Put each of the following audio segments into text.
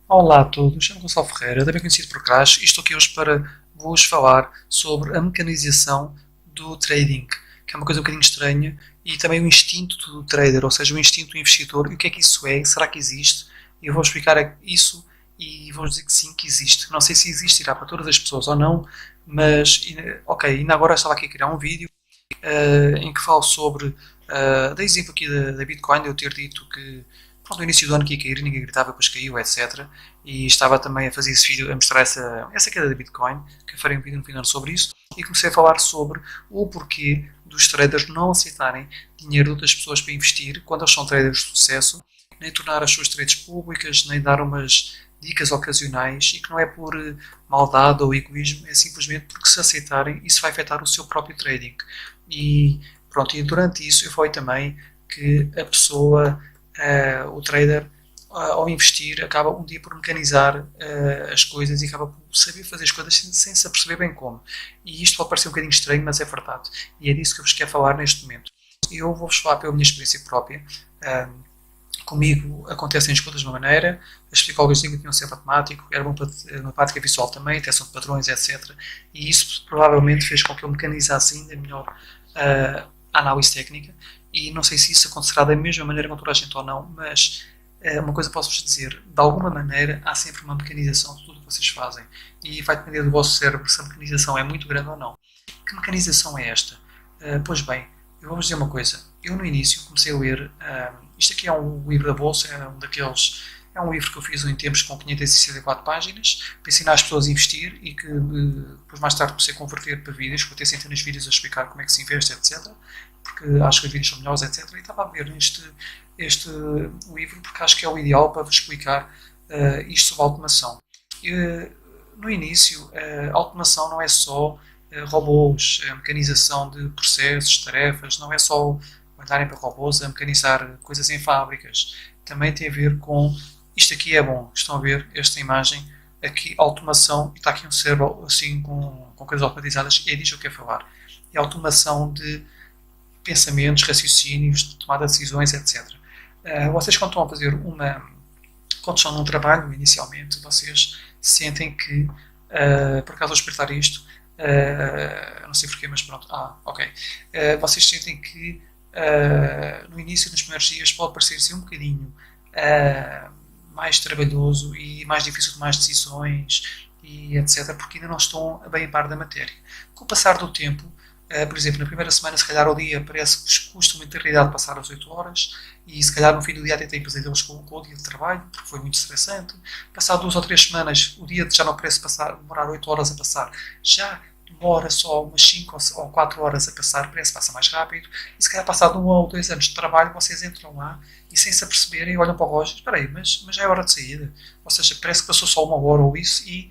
Olá a todos, chamo-me Gonçalo Ferreira, também conhecido por Crash, e estou aqui hoje para vos falar sobre a mecanização do trading, que é uma coisa um bocadinho estranha, e também o instinto do trader, ou seja, o instinto do investidor, e o que é que isso é, será que existe? E eu vou explicar isso e vou dizer que sim, que existe. Não sei se existirá para todas as pessoas ou não, mas, ok, ainda agora estava aqui a criar um vídeo em que falo sobre, da exemplo aqui da Bitcoin, de eu ter dito que pronto, no início do ano que ia cair, ninguém gritava, depois caiu, etc. E estava também a fazer esse vídeo, a mostrar essa queda da Bitcoin, que eu farei um vídeo no final sobre isso, e comecei a falar sobre o porquê dos traders não aceitarem dinheiro de outras pessoas para investir quando eles são traders de sucesso, nem tornar as suas trades públicas, nem dar umas dicas ocasionais, e que não é por maldade ou egoísmo, é simplesmente porque se aceitarem isso vai afetar o seu próprio trading. E pronto, e durante isso eu falei também que a pessoa, o trader, ao investir, acaba um dia por mecanizar as coisas e acaba por saber fazer as coisas sem se aperceber bem como. E isto pode parecer um bocadinho estranho, mas é verdade. E é disso que eu vos quero falar neste momento. Eu vou-vos falar pela minha experiência própria. Comigo acontecem as coisas de uma maneira, as psicólogas diziam que tinham um ser matemático, era uma prática visual também, detecção de padrões, etc. E isso provavelmente fez com que eu mecanizasse ainda melhor a análise técnica. E não sei se isso acontecerá da mesma maneira com toda a gente ou não, mas uma coisa posso-vos dizer, de alguma maneira há sempre uma mecanização de tudo o que vocês fazem. E vai depender do vosso cérebro se a mecanização é muito grande ou não. Que mecanização é esta? Pois bem, eu vou-vos dizer uma coisa. Eu no início comecei a ler, isto aqui é um livro da Bolsa, é um livro que eu fiz em tempos com 564 páginas, para ensinar as pessoas a investir e que depois mais tarde comecei a converter para vídeos, vou ter centenas de vídeos a explicar como é que se investe, etc. Porque acho que os vídeos são melhores, etc. E estava a ver este livro porque acho que é o ideal para vos explicar isto sobre a automação. No início, a automação não é só robôs, a mecanização de processos, tarefas, não é só mandarem para robôs a mecanizar coisas em fábricas. Também tem a ver com isto aqui é bom. Estão a ver esta imagem? Aqui, automação, e está aqui um cérebro assim com coisas automatizadas, é disso que eu quero falar. É a automação de pensamentos, raciocínios, de tomada de decisões, etc. Vocês quando estão a fazer quando estão num trabalho, inicialmente, vocês sentem que, por acaso vou explicar isto, não sei porquê, mas pronto, ok. Vocês sentem que no início, nos primeiros dias, pode parecer ser um bocadinho mais trabalhoso e mais difícil de tomar as decisões e etc, porque ainda não estão bem a par da matéria. Com o passar do tempo, por exemplo, na primeira semana, se calhar ao dia parece que vos custa uma eternidade passar as 8 horas e se calhar no fim do dia até tem pesadelos com o dia de trabalho, porque foi muito estressante. Passado 2 ou 3 semanas, o dia já não parece demorar 8 horas a passar, já demora só umas 5 ou 4 horas a passar, parece que passa mais rápido. E se calhar passado 1 ou 2 anos de trabalho, vocês entram lá e sem se aperceberem olham para o relógio, espera aí, mas já é hora de saída. Ou seja, parece que passou só 1 hora ou isso e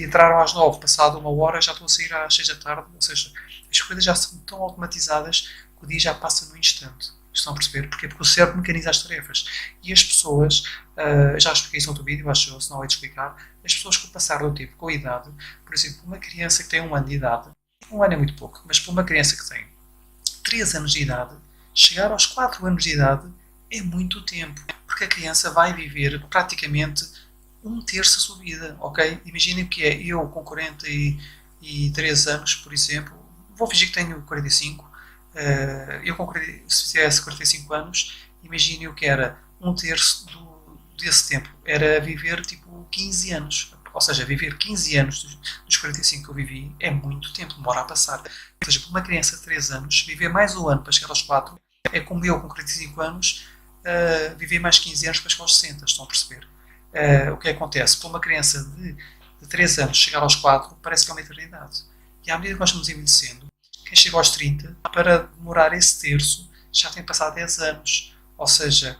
entraram às 9, passado 1 hora já estão a sair às 6 da tarde, ou seja, as coisas já são tão automatizadas que o dia já passa no instante. Estão a perceber? Porquê? Porque o cérebro mecaniza as tarefas. E as pessoas, já expliquei isso no outro vídeo, acho eu, se não hei de explicar, as pessoas com o passar do tempo, com a idade, por exemplo, uma criança que tem 1 ano de idade, 1 ano é muito pouco, mas para uma criança que tem 3 anos de idade, chegar aos 4 anos de idade é muito tempo, porque a criança vai viver praticamente 1/3 da sua vida, ok? Imaginem que é eu com 43 anos, por exemplo, vou fingir que tenho 45, eu com 40, se fizesse 45 anos, imaginem o que era 1/3 desse tempo, era viver tipo 15 anos, ou seja, viver 15 anos dos 45 que eu vivi é muito tempo, demora a passar. Ou seja, para uma criança de 3 anos, viver mais 1 ano para chegar aos 4 é como eu com 45 anos viver mais 15 anos para chegar aos 60, estão a perceber? O que acontece? Para uma criança de 3 anos chegar aos 4 parece que é uma eternidade. E à medida que nós estamos envelhecendo, quem chega aos 30, para demorar esse terço, já tem passado 10 anos. Ou seja,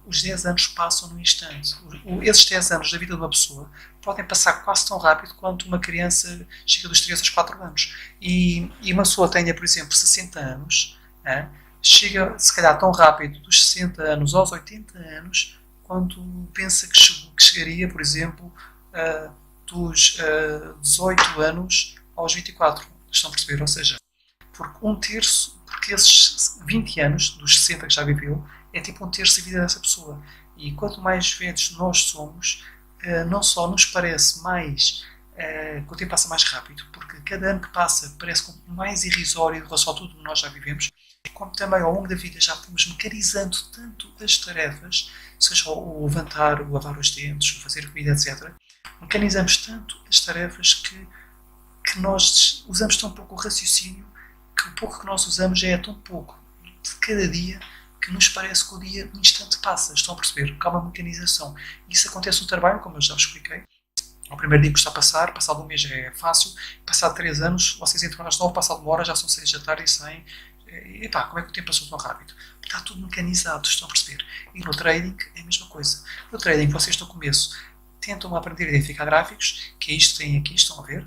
os 10 anos passam num instante. Esses 10 anos da vida de uma pessoa podem passar quase tão rápido quanto uma criança chega dos 3 aos 4 anos. E uma pessoa tenha, por exemplo, 60 anos, chega se calhar tão rápido dos 60 anos aos 80 anos, quando pensa que chegaria, por exemplo, dos 18 anos aos 24. Estão a perceber? Ou seja, porque porque esses 20 anos, dos 60 que já viveu, é tipo um terço da vida dessa pessoa. E quanto mais velhos nós somos, não só nos parece mais que o tempo passa mais rápido, porque cada ano que passa parece mais irrisório em relação a tudo que nós já vivemos, como também ao longo da vida já fomos mecanizando tanto as tarefas, seja o levantar, o lavar os dentes, o fazer comida, etc. Mecanizamos tanto as tarefas que nós usamos tão pouco o raciocínio, que o pouco que nós usamos já é tão pouco de cada dia que nos parece que o dia no instante passa. Estão a perceber? Que há uma mecanização. Isso acontece no trabalho, como eu já vos expliquei. O primeiro dia custa a passar, passado um mês já é fácil, passado 3 anos, vocês entram às 9, passado uma hora já são 6 da tarde e saem. E pá, como é que o tempo passou tão rápido? Está tudo mecanizado, estão a perceber? E no trading é a mesma coisa. No trading, vocês no começo tentam aprender a identificar gráficos, que é isto que têm aqui, estão a ver?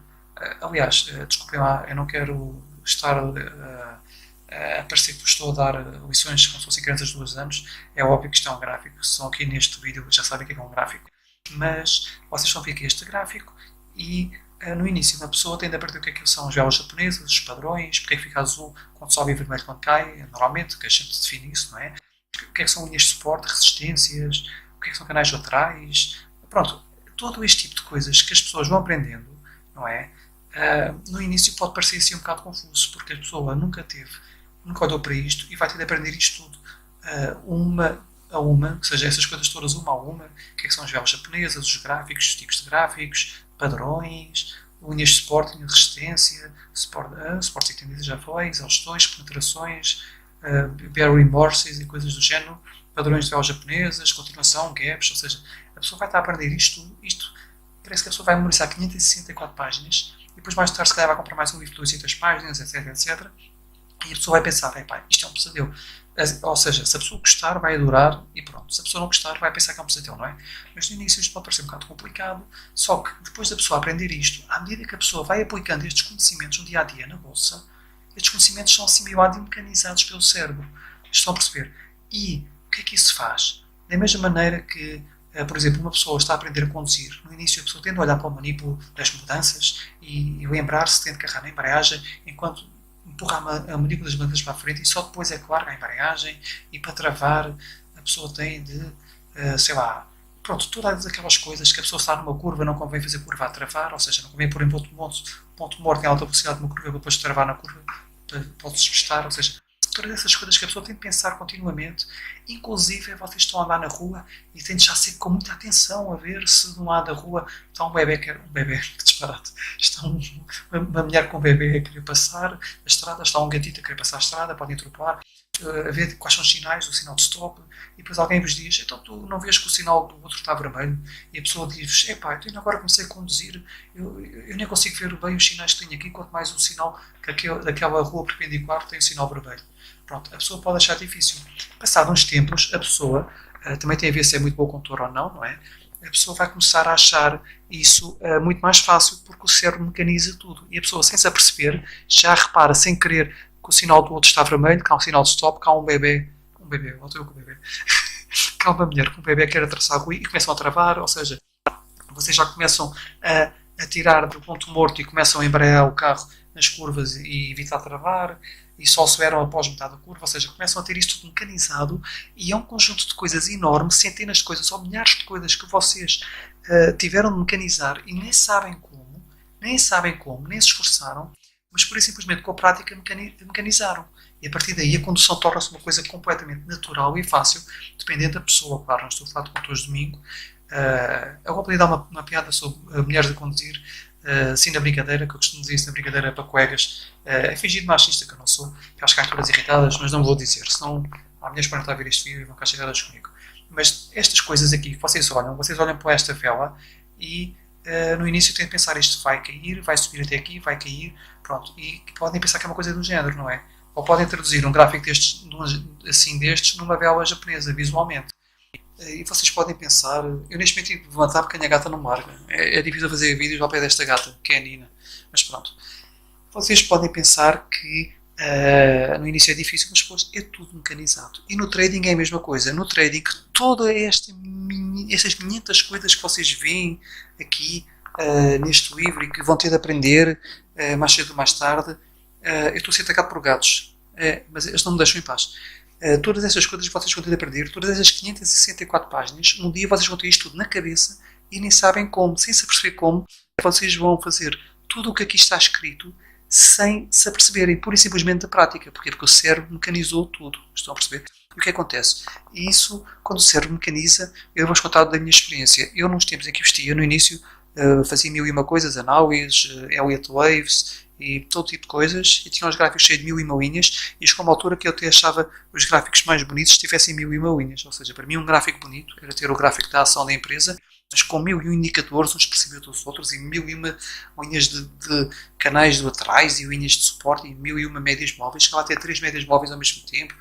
Aliás, desculpem lá, eu não quero estar a parecer que vos estou a dar lições como se fossem crianças de 2 anos. É óbvio que isto é um gráfico, se estão aqui neste vídeo já sabem o que é um gráfico. Mas vocês vão ver aqui este gráfico e no início uma pessoa tem de aprender o que é que são as velas japonesas, os padrões, porque é que fica azul quando sobe e vermelho quando cai, normalmente, que a gente define isso, não é? O que é que são linhas de suporte, resistências, o que é que são canais laterais, pronto, todo este tipo de coisas que as pessoas vão aprendendo, não é? No início pode parecer assim um bocado confuso, porque a pessoa nunca olhou para isto e vai ter de aprender isto tudo uma a uma, ou seja, essas coisas todas uma a uma, o que é que são as velas japonesas, os gráficos, os tipos de gráficos, padrões, linhas de suporte, linha de resistência, suportes e tendências já foi, exaustões, penetrações, bear remorses e coisas do género, padrões de velas japonesas, continuação, gaps, ou seja, a pessoa vai estar a aprender isto parece que a pessoa vai memorizar 564 páginas e depois mais tarde se calhar vai comprar mais um livro de 200 páginas, etc, etc. E a pessoa vai pensar, isto é um pesadelo. Ou seja, se a pessoa gostar, vai adorar e pronto. Se a pessoa não gostar, vai pensar que é um pesadelo, não é? Mas no início isto pode parecer um bocado complicado, só que depois da pessoa aprender isto, à medida que a pessoa vai aplicando estes conhecimentos no dia a dia na bolsa, estes conhecimentos são assimilados e mecanizados pelo cérebro. Estão a perceber? E o que é que isso faz? Da mesma maneira que, por exemplo, uma pessoa está a aprender a conduzir, no início a pessoa tende a olhar para o manipulo das mudanças e lembrar-se, tende a carregar na embreagem, enquanto empurrar a manípula das mudanças para a frente e só depois é que larga a embreagem e para travar a pessoa tem de, sei lá, pronto, todas aquelas coisas que a pessoa está numa curva, não convém fazer curva a travar, ou seja, não convém pôr em ponto morto em alta velocidade numa curva depois de travar na curva, pode despistar, ou seja, todas essas coisas que a pessoa tem de pensar continuamente, inclusive vocês estão a andar na rua e têm de já ser com muita atenção a ver se de um lado da rua está um bebê, que disparate, está uma mulher com um bebê a querer passar a estrada, está um gatito a querer passar a estrada, podem atropelar, a ver quais são os sinais, o sinal de stop, e depois alguém vos diz, então tu não vês que o sinal do outro está vermelho, e a pessoa diz, eu ainda agora comecei a conduzir, eu nem consigo ver bem os sinais que tenho aqui, quanto mais o sinal daquela rua perpendicular tem o sinal vermelho. Pronto, a pessoa pode achar difícil. Passado uns tempos, a pessoa, também tem a ver se é muito bom condutor ou não, não é? A pessoa vai começar a achar isso muito mais fácil porque o cérebro mecaniza tudo. E a pessoa, sem se aperceber, já repara, sem querer, que o sinal do outro está vermelho, que há um sinal de stop, que há um bebê, voltei eu com o bebê, que há uma mulher com um bebê que quer atravessar a rua e começam a travar, ou seja, vocês já começam a tirar do ponto morto e começam a embrear o carro nas curvas e evitar travar, e só aceleram após metade da curva, ou seja, começam a ter isto tudo mecanizado e é um conjunto de coisas enorme, centenas de coisas ou milhares de coisas que vocês tiveram de mecanizar e nem sabem como, nem se esforçaram, mas por simplesmente com a prática mecanizaram. E a partir daí a condução torna-se uma coisa completamente natural e fácil, dependendo da pessoa. Claro, não estou a falar de condutores de domingo. Eu vou poder dar uma piada sobre mulheres a conduzir, assim na brincadeira, que eu costumo dizer isso na brincadeira para colegas, é fingir de machista que eu não sou, que acho que há todas irritadas, mas não vou dizer, senão há mulheres que podem estar a ver este vídeo e vão ficar chateadas comigo. Mas estas coisas aqui, vocês olham para esta vela e no início têm de pensar, isto vai cair, vai subir até aqui, vai cair, pronto, e podem pensar que é uma coisa do género, não é? Ou podem traduzir um gráfico destes numa vela japonesa, visualmente. E vocês podem pensar, eu neste momento tive de levantar porque a minha gata não marca. É difícil fazer vídeos ao pé desta gata, que é a Nina. Mas pronto. Vocês podem pensar que no início é difícil, mas depois é tudo mecanizado. E no trading é a mesma coisa. No trading, todas estas 500 coisas que vocês veem aqui neste livro e que vão ter de aprender mais cedo ou mais tarde, eu estou a ser atacado por gatos. mas eles não me deixam em paz. Todas essas coisas vocês vão ter de aprender, todas essas 564 páginas, um dia vocês vão ter isto tudo na cabeça e nem sabem como, sem se aperceber como, vocês vão fazer tudo o que aqui está escrito sem se aperceberem, pura e simplesmente da prática. Porquê? Porque o cérebro mecanizou tudo. Estão a perceber? E o que acontece? E isso, quando o cérebro mecaniza, eu vou-vos contar da minha experiência. Eu, nos tempos em que investia, no início, fazia mil e uma coisas, análises, Elliott Waves e todo tipo de coisas, e tinha os gráficos cheios de mil e uma linhas, e chegou uma altura que eu até achava os gráficos mais bonitos se tivessem mil e uma linhas. Ou seja, para mim um gráfico bonito era ter o gráfico da ação da empresa, mas com mil e um indicadores, uns por cima dos outros, e mil e uma linhas de canais do atrás, e linhas de suporte, e mil e uma médias móveis, chegava a ter 3 médias móveis ao mesmo tempo.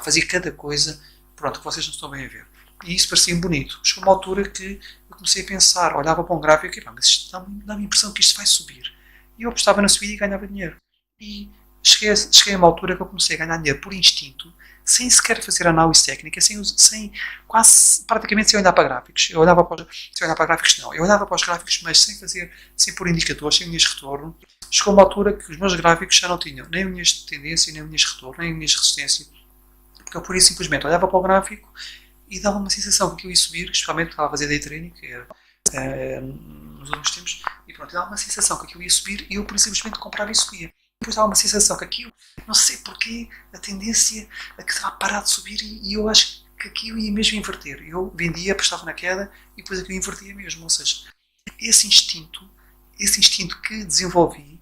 Fazia cada coisa, pronto, que vocês não estão bem a ver. E isso parecia-me bonito. Chegou uma altura que eu comecei a pensar, olhava para um gráfico e mas isto dá-me a impressão que isto vai subir. E eu apostava na subida e ganhava dinheiro. E cheguei a uma altura que eu comecei a ganhar dinheiro por instinto, sem sequer fazer análise técnica, quase praticamente sem olhar para gráficos. Eu olhava para os gráficos, mas sem pôr indicadores, sem linhas de retorno. Chegou uma altura que os meus gráficos já não tinham nem linhas de tendência, nem linhas de retorno, nem linhas de resistência. Porque eu por isso simplesmente olhava para o gráfico e dava uma sensação que aquilo ia subir, especialmente estava a fazer day trading, que era nos últimos tempos, e pronto, dava uma sensação que aquilo ia subir e eu por isso simplesmente comprava e subia. Depois dava uma sensação que aquilo, não sei porquê, a tendência a que estava a parar de subir e eu acho que aquilo ia mesmo inverter. Eu vendia, apostava na queda e depois aquilo invertia mesmo. Ou seja, esse instinto que desenvolvi,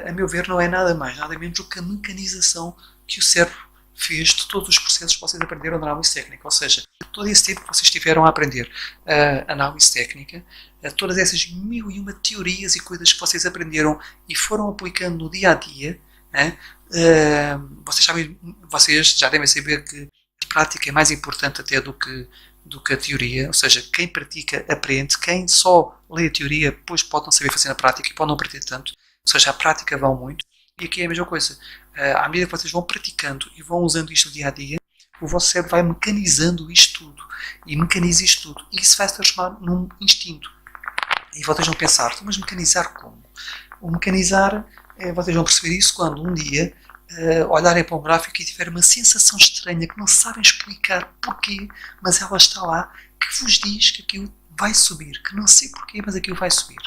a meu ver, não é nada mais, nada menos do que a mecanização que o cérebro fez de todos os processos que vocês aprenderam na análise técnica. Ou seja, todo esse tempo que vocês estiveram a aprender análise técnica, todas essas mil e uma teorias e coisas que vocês aprenderam e foram aplicando no dia a dia, vocês já devem saber que a prática é mais importante até do que a teoria. Ou seja, quem pratica aprende, quem só lê a teoria depois pode não saber fazer na prática e pode não aprender tanto. Ou seja, a prática vale muito. E aqui é a mesma coisa. À medida que vocês vão praticando e vão usando isto no dia a dia, o vosso cérebro vai mecanizando isto tudo. E mecaniza isto tudo. E isso vai se transformar num instinto. E vocês vão pensar, mas mecanizar como? O mecanizar, vocês vão perceber isso quando um dia olharem para um gráfico e tiverem uma sensação estranha que não sabem explicar porquê, mas ela está lá, que vos diz que aquilo vai subir. Que não sei porquê, mas aquilo vai subir.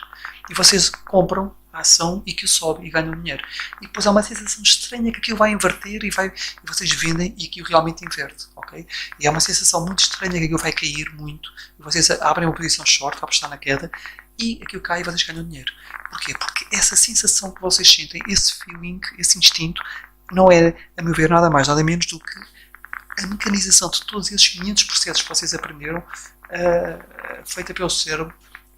E vocês compram a ação e que sobe e ganham dinheiro. E depois há uma sensação estranha que aquilo vai inverter e vocês vendem e aquilo realmente inverte. Okay? E há uma sensação muito estranha que aquilo vai cair muito. E vocês abrem uma posição short para apostar na queda e aquilo cai e vocês ganham dinheiro. Porquê? Porque essa sensação que vocês sentem, esse feeling, esse instinto, não é, a meu ver, nada mais, nada menos do que a mecanização de todos esses 500 processos que vocês aprenderam feita pelo cérebro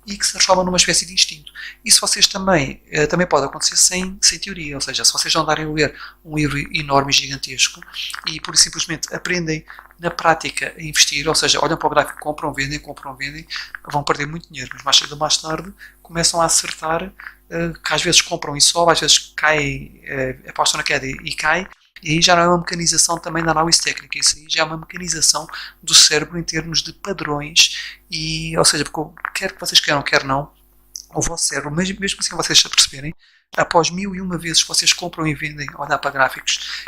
e que se transforma numa espécie de instinto. Isso vocês também pode acontecer sem teoria, ou seja, se vocês não darem a ler um livro enorme e gigantesco e por simplesmente aprendem na prática a investir, ou seja, olham para o gráfico, compram, vendem, vão perder muito dinheiro, mas mais cedo ou mais tarde começam a acertar, que às vezes compram e sobe, às vezes cai, apostam na queda e cai. E aí já não é uma mecanização também da análise técnica, isso aí já é uma mecanização do cérebro em termos de padrões, ou seja, porque quer que vocês queiram, quer não, o vosso cérebro, mesmo assim vocês se perceberem, após 1001 vezes que vocês compram e vendem, olhar para gráficos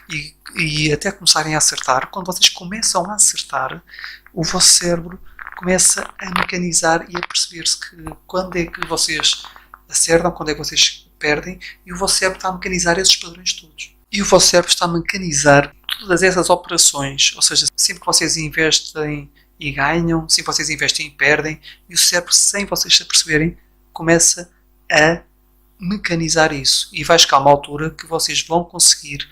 e até começarem a acertar, quando vocês começam a acertar, o vosso cérebro começa a mecanizar e a perceber-se que quando é que vocês acertam, quando é que vocês perdem, e o vosso cérebro está a mecanizar esses padrões todos. E o vosso cérebro está a mecanizar todas essas operações, ou seja, sempre que vocês investem e ganham, sempre que vocês investem e perdem, e o cérebro, sem vocês se aperceberem, começa a mecanizar isso. E vai chegar a uma altura que vocês vão conseguir,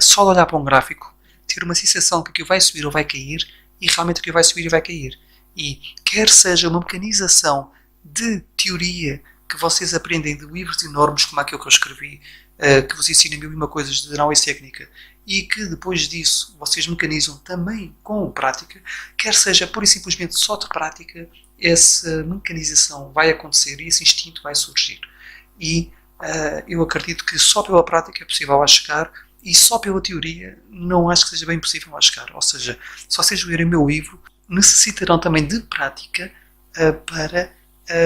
só de olhar para um gráfico, ter uma sensação que aquilo vai subir ou vai cair, e realmente aquilo vai subir e vai cair. E quer seja uma mecanização de teoria que vocês aprendem de livros enormes como aquele que eu escrevi, que vos ensina mil e uma coisas de análise técnica e que depois disso vocês mecanizam também com prática, quer seja pura e simplesmente só de prática, essa mecanização vai acontecer e esse instinto vai surgir. E eu acredito que só pela prática é possível lá chegar e só pela teoria não acho que seja bem possível lá chegar. Ou seja, se vocês lerem o meu livro, necessitarão também de prática para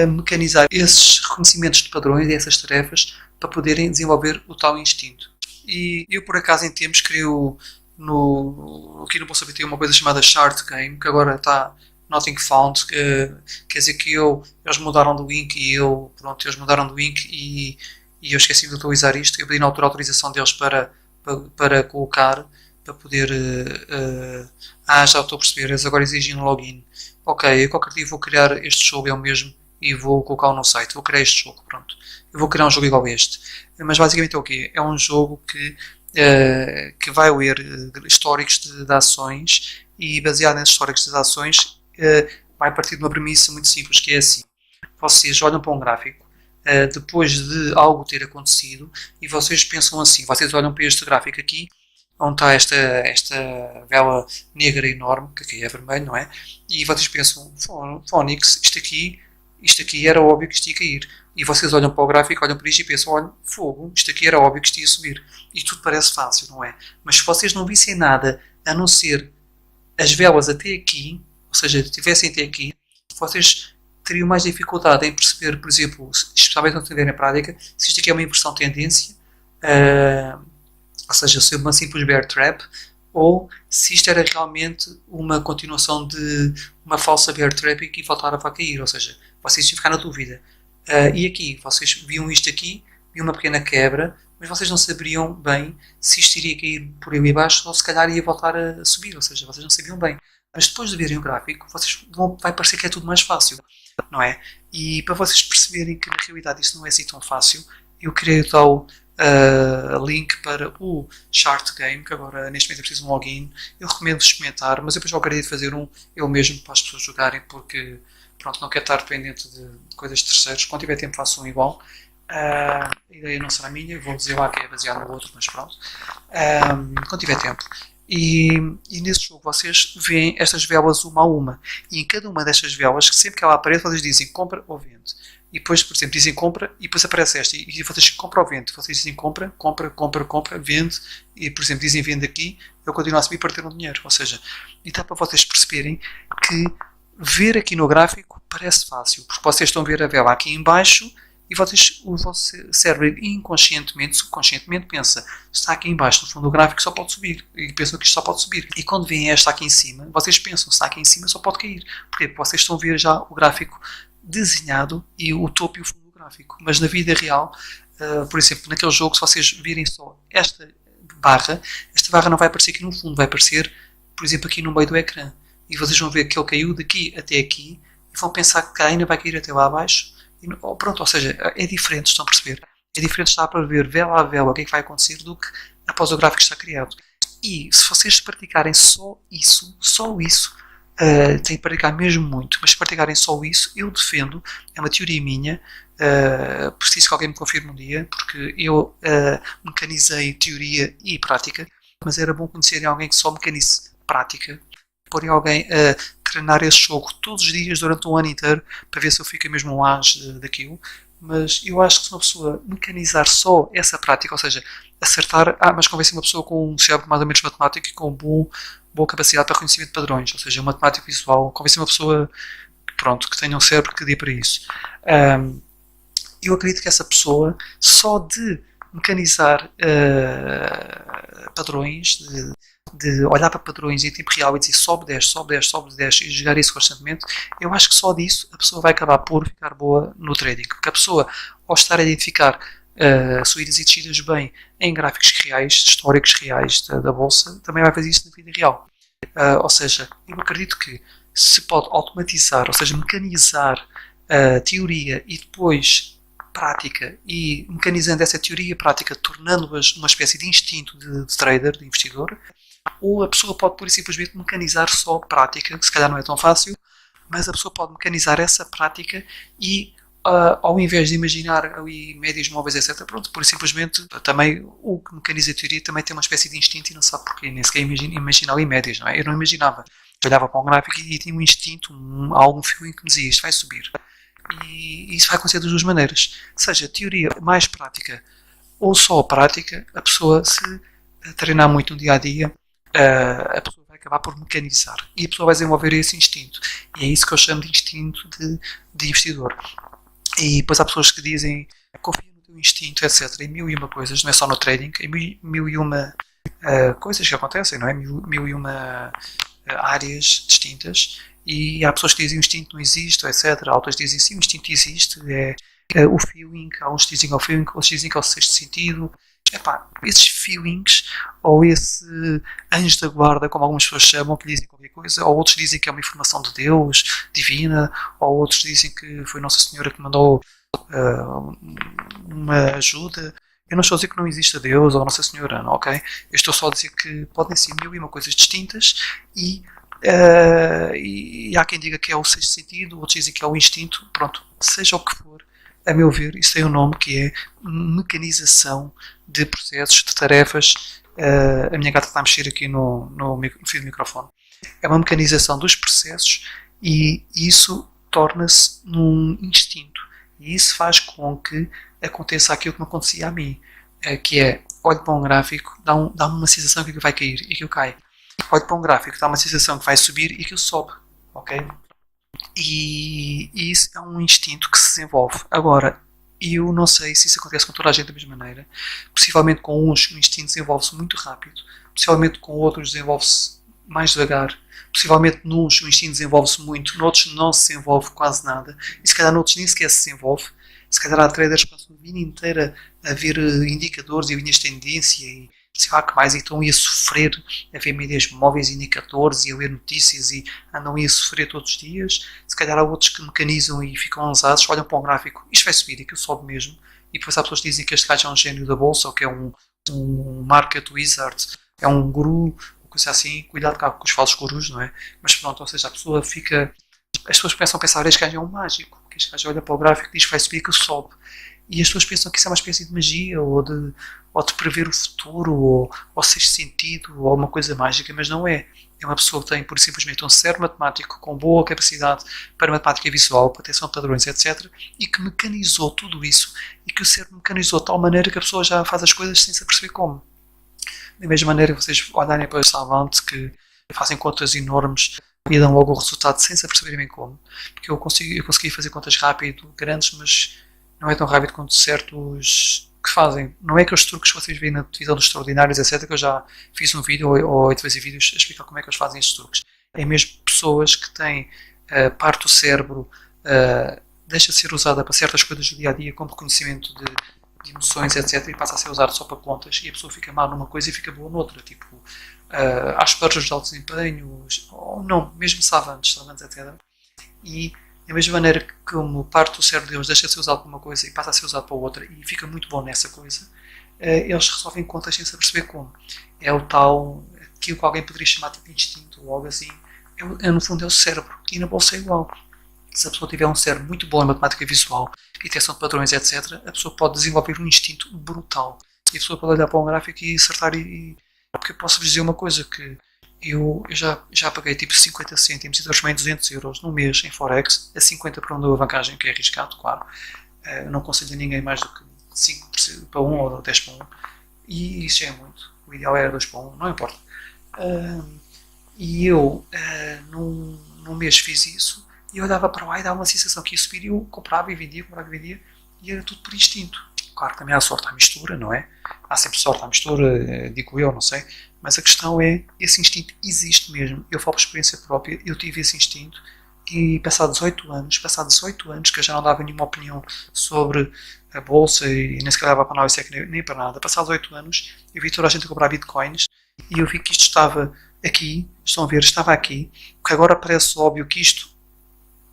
mecanizar esses reconhecimentos de padrões e essas tarefas para poderem desenvolver o tal instinto. E eu, por acaso, em tempos, criei aqui no Bolsa BT uma coisa chamada Shard Game, que agora está Nothing Found, que quer dizer que eles mudaram do link eles mudaram do link e eu esqueci de atualizar isto. Eu pedi na altura a autorização deles para colocar, para poder. Já estou a perceber, eles agora exigem um login. Ok, eu qualquer dia vou criar este jogo, é o mesmo, e vou colocá-lo no site. Vou criar este jogo, pronto. Eu vou criar um jogo igual a este. Mas basicamente é o quê? É um jogo que vai ler históricos de ações e baseado nesses históricos de ações vai partir de uma premissa muito simples, que é assim. Vocês olham para um gráfico depois de algo ter acontecido e vocês pensam assim, vocês olham para este gráfico aqui, onde está esta vela negra enorme, que aqui é vermelho, não é? E vocês pensam, Fónix, isto aqui era óbvio que isto ia cair. E vocês olham para o gráfico, olham para isto e pensam, olha, fogo, isto aqui era óbvio que isto ia subir. E tudo parece fácil, não é? Mas se vocês não vissem nada a não ser as velas até aqui, ou seja, estivessem até aqui, vocês teriam mais dificuldade em perceber, por exemplo, especialmente quando estiverem na prática, se isto aqui é uma inversão de tendência, ou seja, se é uma simples bear trap, ou se isto era realmente uma continuação de uma falsa bear trap e que voltava a cair, ou seja, vocês iam ficar na dúvida. E aqui, vocês viam isto aqui, viam uma pequena quebra, mas vocês não saberiam bem se isto iria cair por ali abaixo ou se calhar ia voltar a subir, ou seja, vocês não sabiam bem. Mas depois de verem o gráfico, vai parecer que é tudo mais fácil, não é? E para vocês perceberem que na realidade isso não é assim tão fácil, eu criei o tal link para o Chart Game, que agora neste momento é preciso um login. Eu recomendo-vos experimentar, mas eu depois gostaria de fazer um eu mesmo para as pessoas jogarem, porque pronto, não quero estar dependente de coisas de terceiros. Quando tiver tempo faço um igual. A ideia não será minha, vou dizer lá que é baseado no outro, mas pronto. Quando tiver tempo. E nesse jogo vocês veem estas velas uma a uma. E em cada uma destas velas, sempre que ela aparece, vocês dizem compra ou vende. E depois, por exemplo, dizem compra e depois aparece esta. E vocês compra ou vende. Vocês dizem compra, vende. E, por exemplo, dizem vende aqui. Eu continuo a subir para ter um dinheiro. Ou seja, e dá para vocês perceberem que ver aqui no gráfico parece fácil. Porque vocês estão a ver a vela aqui em baixo e o vosso cérebro inconscientemente, subconscientemente pensa, está aqui em baixo no fundo do gráfico só pode subir, e pensam que isto só pode subir, e quando veem esta aqui em cima, vocês pensam, está aqui em cima só pode cair, porque vocês estão a ver já o gráfico desenhado e o topo e o fundo do gráfico, mas na vida real, por exemplo, naquele jogo, se vocês virem só esta barra não vai aparecer aqui no fundo, vai aparecer, por exemplo, aqui no meio do ecrã, e vocês vão ver que ele caiu daqui até aqui, e vão pensar que ainda vai cair até lá abaixo. Pronto, ou seja, é diferente, estão a perceber? É diferente estar para ver vela a vela o que é que vai acontecer do que após o gráfico estar criado. E se vocês praticarem só isso, têm que praticar mesmo muito, mas se praticarem só isso, eu defendo, é uma teoria minha, preciso que alguém me confirme um dia, porque eu mecanizei teoria e prática, mas era bom conhecerem alguém que só mecanize prática, porem alguém a treinar esse jogo todos os dias durante um ano inteiro para ver se eu fico mesmo um age daquilo, mas eu acho que se uma pessoa mecanizar só essa prática, ou seja, acertar, mas convence uma pessoa com um cérebro mais ou menos matemático e com boa capacidade para reconhecimento de padrões, ou seja, um matemático visual, convence uma pessoa pronto, que tenha um cérebro que dê para isso. Eu acredito que essa pessoa, só de mecanizar padrões, de olhar para padrões em tempo real e dizer sobe 10, sobe 10, sobe 10 e jogar isso constantemente, eu acho que só disso a pessoa vai acabar por ficar boa no trading. Porque a pessoa, ao estar a identificar subidas e descidas bem em gráficos reais, históricos reais da bolsa, também vai fazer isso na vida real. Ou seja, eu acredito que se pode automatizar, ou seja, mecanizar a teoria e depois prática, e mecanizando essa teoria e prática, tornando-as uma espécie de instinto de trader, de investidor, ou a pessoa pode pura e simplesmente mecanizar só prática, que se calhar não é tão fácil, mas a pessoa pode mecanizar essa prática e ao invés de imaginar ali médias móveis, etc., pronto, pura e simplesmente também o que mecaniza a teoria também tem uma espécie de instinto e não sabe porquê, nem sequer imagina ali médias, não é? Eu não imaginava. Eu olhava para um gráfico e tinha um instinto, algum feeling que me dizia isto vai subir. E isso vai acontecer das duas maneiras. Seja teoria mais prática ou só prática, a pessoa se treinar muito no dia a dia, a pessoa vai acabar por mecanizar e a pessoa vai desenvolver esse instinto, e é isso que eu chamo de instinto de investidor. E depois há pessoas que dizem confia no teu o instinto, etc. E mil e uma coisas, não é só no trading, e mil e uma coisas que acontecem, não é? Mil e uma áreas distintas. E há pessoas que dizem que o instinto não existe, etc. Outras dizem sim, o instinto existe, o feeling, há uns que dizem que é o feeling, outros dizem que é o sexto sentido. Epá, esses feelings, ou esse anjo da guarda, como algumas pessoas chamam, que dizem qualquer coisa, ou outros dizem que é uma informação de Deus, divina, ou outros dizem que foi Nossa Senhora que mandou uma ajuda. Eu não estou a dizer que não exista Deus ou Nossa Senhora, não, ok? Eu estou só a dizer que podem ser mil e uma coisas distintas e há quem diga que é o sexto sentido, outros dizem que é o instinto. Pronto, seja o que for, a meu ver, isso tem um nome que é mecanização de processos, de tarefas. A minha gata está a mexer aqui no fio do microfone. É uma mecanização dos processos e isso torna-se num instinto. E isso faz com que aconteça aquilo que me acontecia a mim, que é, olho para um gráfico, dá-me uma sensação que aquilo vai cair e aquilo cai. Olho para um gráfico, dá uma sensação que vai subir e aquilo sobe. Ok? E isso é um instinto que se desenvolve. Agora, eu não sei se isso acontece com toda a gente da mesma maneira. Possivelmente com uns o instinto desenvolve-se muito rápido, possivelmente com outros desenvolve-se mais devagar, possivelmente nos o instinto desenvolve-se muito, noutros não se desenvolve quase nada, e se calhar noutros nem sequer se desenvolve. Se calhar há traders que passam a vida inteira a ver indicadores e linhas de tendência e sei lá que mais, e estão a sofrer a ver médias móveis, indicadores e a ler notícias e andam a sofrer todos os dias. Se calhar há outros que mecanizam e ficam lançados, olham para um gráfico, isto vai subir, aquilo sobe mesmo, e depois há pessoas que dizem que este gajo é um gênio da bolsa ou que é um market wizard, é um guru, coisa assim. Cuidado com os falsos gurus, não é? Mas pronto, ou seja, a pessoa fica, as pessoas começam a pensar, este gajo é um mágico, que este gajo olha para o gráfico e diz que vai subir, que sobe. E as pessoas pensam que isso é uma espécie de magia ou de prever o futuro ou sexto sentido ou uma coisa mágica, mas não é. É uma pessoa que tem, por simplesmente, um cérebro matemático com boa capacidade para matemática visual, para atenção a padrões, etc. E que mecanizou tudo isso e que o cérebro mecanizou de tal maneira que a pessoa já faz as coisas sem se aperceber como. Da mesma maneira que vocês olharem para os savantes que fazem contas enormes e dão logo o resultado sem se aperceberem bem como. Porque eu consegui fazer contas rápido, grandes, mas não é tão rápido quanto certos que fazem. Não é aqueles truques que vocês veem na televisão dos extraordinários, etc. Que eu já fiz um vídeo ou 8 vezes vídeos a explicar como é que eles fazem esses truques. É mesmo pessoas que têm parte do cérebro deixa de ser usada para certas coisas do dia a dia, como reconhecimento de emoções, etc. E passa a ser usado só para contas e a pessoa fica má numa coisa e fica boa noutra. Tipo, Asperger de alto desempenho, ou não, mesmo savantes, etc. E da mesma maneira que como parte do cérebro deles deixa de ser usado para uma coisa e passa a ser usado para outra e fica muito bom nessa coisa, eles resolvem contas sem se aperceber como. É o tal, aquilo que alguém poderia chamar tipo instinto ou algo assim, no fundo é o cérebro. E na bolsa é igual. Se a pessoa tiver um cérebro muito bom em matemática visual, detecção de padrões, etc., a pessoa pode desenvolver um instinto brutal. E a pessoa pode olhar para um gráfico e acertar porque eu posso vos dizer uma coisa, que eu já paguei tipo 50 cêntimos e transformei em 200 euros no mês em Forex, a 50 para uma alavancagem, que é arriscado, claro. Eu não aconselho a ninguém mais do que 5 para 1 ou 10 para 1. E isso já é muito. O ideal era 2 para 1, não importa. E eu, num mês fiz isso, e eu olhava para lá e dava uma sensação que ia subir e eu comprava e vendia, e era tudo por instinto. Claro que também há sorte à mistura, não é? Há sempre sorte à mistura, digo eu, não sei. Mas a questão é, esse instinto existe mesmo. Eu falo por experiência própria, eu tive esse instinto e passados 18 anos, que eu já não dava nenhuma opinião sobre a bolsa e nem sequer dava para análise técnica nem para nada, passados 8 anos, eu vi toda a gente a comprar bitcoins e eu vi que isto estava aqui, estão a ver, estava aqui, porque agora parece óbvio que isto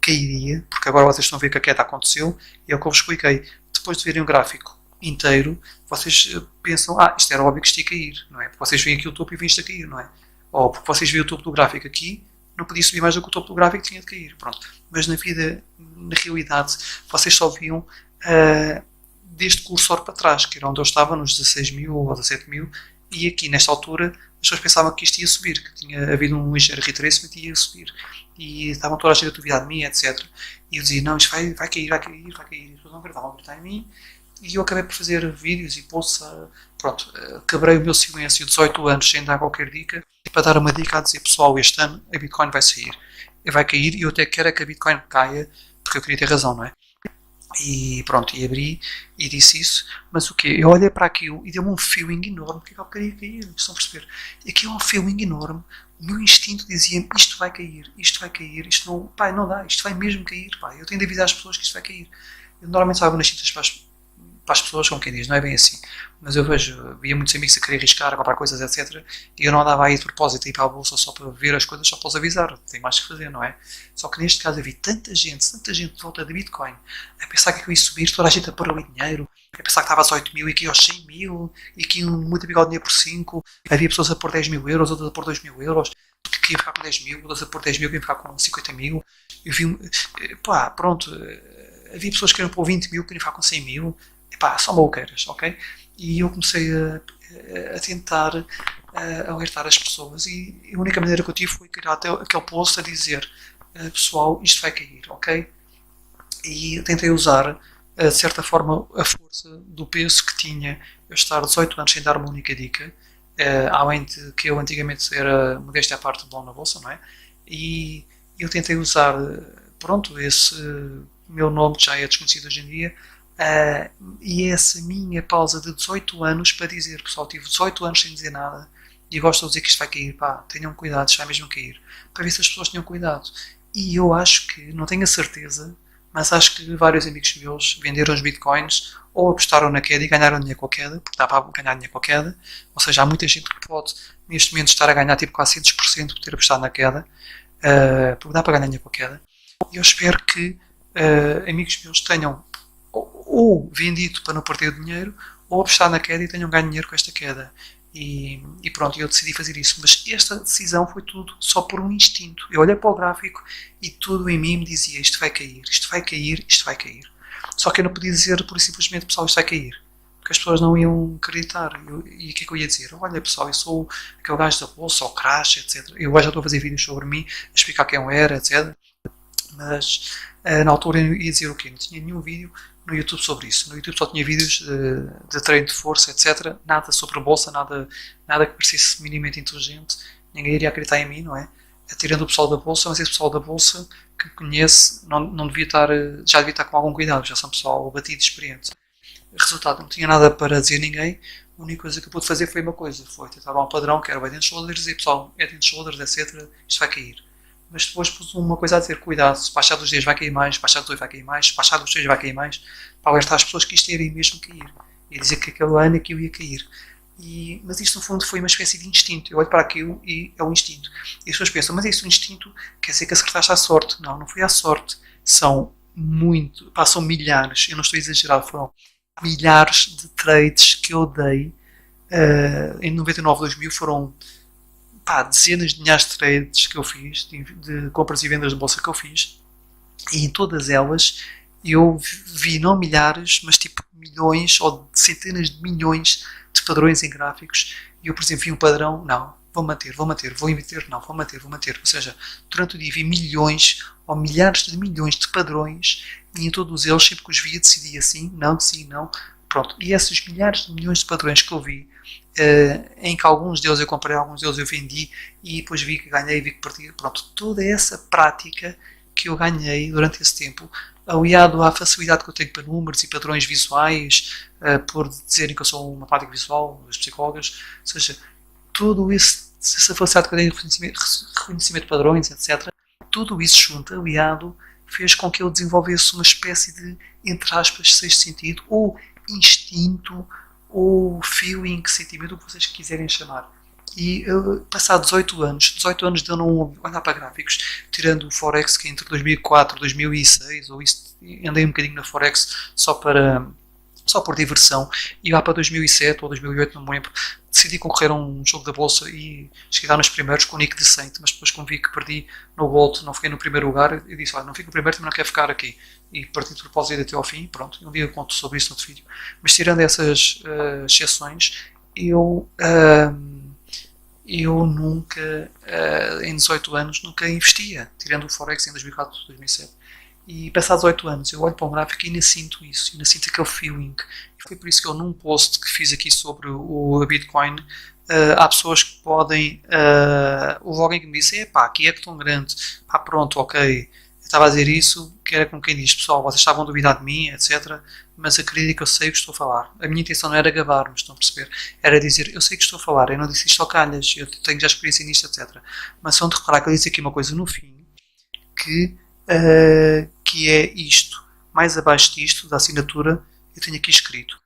cairia, porque agora vocês estão a ver que a queda aconteceu, e é o que eu vos expliquei. Depois de verem o gráfico inteiro, vocês pensam, isto era óbvio que isto ia cair, não é? Porque vocês veem aqui o topo e veem isto a cair, não é? Ou porque vocês veem o topo do gráfico aqui, não podia subir mais do que o topo do gráfico, tinha de cair, pronto. Mas na realidade, vocês só viam deste cursor para trás, que era onde eu estava, nos 16 mil ou 17 mil, e aqui, nesta altura, as pessoas pensavam que isto ia subir, que tinha havido um ligeiro retracement e ia subir. E estavam toda a gente a duvidar de mim, etc. E eu dizia, não, isto vai cair. E as pessoas não acreditavam a acreditar em mim. E eu acabei por fazer vídeos e posts, pronto, quebrei o meu silêncio de 18 anos sem dar qualquer dica, para dar uma dica a dizer, pessoal, este ano a Bitcoin vai sair. Vai cair e eu até quero que a Bitcoin caia, porque eu queria ter razão, não é? E pronto, e abri e disse isso, mas o quê? Eu olhei para aquilo e deu-me um feeling enorme que eu queria cair, estão a perceber? E aquilo é um feeling enorme, o meu instinto dizia-me isto vai cair, isto não, pá, não dá, isto vai mesmo cair, pá, eu tenho de avisar as pessoas que isto vai cair. Eu normalmente salvo nas cintas para as pessoas, como quem diz, não é bem assim. Mas eu via muitos amigos a querer arriscar, a comprar coisas, etc. E eu não andava aí de propósito a ir para a bolsa só para ver as coisas, só para os avisar. Tem mais que fazer, não é? Só que neste caso havia tanta gente de volta de Bitcoin, a pensar que eu ia subir, toda a gente a pôr ali dinheiro, a pensar que estava aos 8 mil e que ia aos 100 mil, e que iam multiplicar o dinheiro por 5. Havia pessoas a pôr 10 mil euros, outras a pôr 2 mil euros, que iam ficar com 10 mil, outras a pôr 10 mil, que iam ficar com 50 mil. Eu vi, pá, pronto, havia pessoas que iam pôr 20 mil, que iam ficar com 100 mil. Epá, são maluqueiras, ok? E eu comecei a tentar alertar as pessoas e a única maneira que eu tive foi criar até aquele post a dizer pessoal, isto vai cair, ok? E eu tentei usar de certa forma a força do peso que tinha eu estar 18 anos sem dar uma única dica, além de que eu antigamente era modéstia à parte bom na bolsa, não é? E eu tentei usar, pronto, esse meu nome que já é desconhecido hoje em dia, e essa minha pausa de 18 anos para dizer, pessoal, tive 18 anos sem dizer nada e gosto de dizer que isto vai cair, pá, tenham cuidado, isto vai mesmo cair, para ver se as pessoas tinham cuidado. E eu acho que, não tenho a certeza, mas acho que vários amigos meus venderam os bitcoins ou apostaram na queda e ganharam dinheiro com a queda, porque dá para ganhar dinheiro com a queda, ou seja, há muita gente que pode neste momento estar a ganhar tipo 400% por ter apostado na queda, porque dá para ganhar dinheiro com a queda. E eu espero que amigos meus tenham ou vendido para não perder dinheiro, ou apostar na queda e tenham ganho dinheiro com esta queda. E pronto, eu decidi fazer isso. Mas esta decisão foi tudo só por um instinto. Eu olhei para o gráfico e tudo em mim me dizia isto vai cair, isto vai cair, isto vai cair. Só que eu não podia dizer por simplesmente pessoal isto vai cair. Porque as pessoas não iam acreditar. E o que é que eu ia dizer? Olha pessoal, eu sou aquele gajo da bolsa, ou crash, etc. Eu já estou a fazer vídeos sobre mim, a explicar quem eu era, etc. Mas na altura eu ia dizer o quê? Não tinha nenhum vídeo no YouTube sobre isso. No YouTube só tinha vídeos de treino de força, etc. Nada sobre a bolsa, nada que parecesse minimamente inteligente. Ninguém iria acreditar em mim, não é? Tirando o pessoal da bolsa, mas esse pessoal da bolsa que me conhece não devia estar, já devia estar com algum cuidado, já são pessoal batido e experiente. Resultado, não tinha nada para dizer a ninguém. A única coisa que eu pude fazer foi uma coisa, foi tentar um padrão que era o head and shoulders e pessoal, head and shoulders, etc. Isto vai cair. Mas depois pus uma coisa a dizer, cuidado, se baixar dos 10 vai cair mais, se baixar dos 2 vai cair mais, se baixar dos 3 vai cair mais, para alertar as pessoas que isto iria mesmo cair. E dizer que aquele ano aquilo ia cair. Mas isto no fundo foi uma espécie de instinto. Eu olho para aquilo e é um instinto. E as pessoas pensam, mas isso é um instinto, quer dizer que acertaste à sorte. Não, não foi à sorte. São milhares, eu não estou a exagerar, foram milhares de trades que eu dei. Em 99, 2000 foram dezenas de milhares de trades que eu fiz, de compras e vendas de bolsa que eu fiz, e em todas elas eu vi não milhares, mas tipo milhões ou centenas de milhões de padrões em gráficos. E eu, por exemplo, vi um padrão, não, vou manter, vou inverter, não, vou manter. Ou seja, durante o dia vi milhões ou milhares de milhões de padrões e em todos eles, sempre que os via, decidia sim, não. Pronto, e esses milhares de milhões de padrões que eu vi, em que alguns deles eu comprei, alguns deles eu vendi e depois vi que ganhei, vi que perdi, pronto, toda essa prática que eu ganhei durante esse tempo, aliado à facilidade que eu tenho para números e padrões visuais, por dizerem que eu sou uma prática visual, os psicólogos, ou seja, tudo isso, essa facilidade que eu tenho de reconhecimento de padrões, etc., tudo isso junto, aliado, fez com que eu desenvolvesse uma espécie de, entre aspas, sexto sentido, ou instinto, ou feeling, sentimento, o que vocês quiserem chamar. E passados 18 anos de eu não olhar para gráficos, tirando o Forex que entre 2004 e 2006, ou isso, andei um bocadinho na Forex só por diversão, e lá para 2007 ou 2008, não me lembro, decidi concorrer a um jogo da bolsa e cheguei lá nos primeiros com o nick decente, mas depois como vi que perdi no Gold, não fiquei no primeiro lugar, eu disse, olha, não fico no primeiro, também não quero ficar aqui. E parti de propósito até ao fim, pronto, um dia eu conto sobre isso no outro vídeo. Mas tirando essas exceções, eu nunca, em 18 anos, nunca investia, tirando o Forex em 2004, 2007. E passados 8 anos, eu olho para um gráfico e ainda sinto isso, ainda sinto aquele feeling. E foi por isso que eu, num post que fiz aqui sobre o Bitcoin, há pessoas que podem. Houve alguém que me disse: epá, aqui é que tão grande, pá, pronto, ok, estava a dizer isso, que era como quem diz, pessoal, vocês estavam a duvidar de mim, etc. Mas acredito que eu sei o que estou a falar. A minha intenção não era gabar-me, estão a perceber? Era dizer, eu sei o que estou a falar, eu não disse isto ao calhas, eu tenho já experiência nisto, etc. Mas só de reparar que eu disse aqui uma coisa no fim, que é isto. Mais abaixo disto, da assinatura, eu tenho aqui escrito.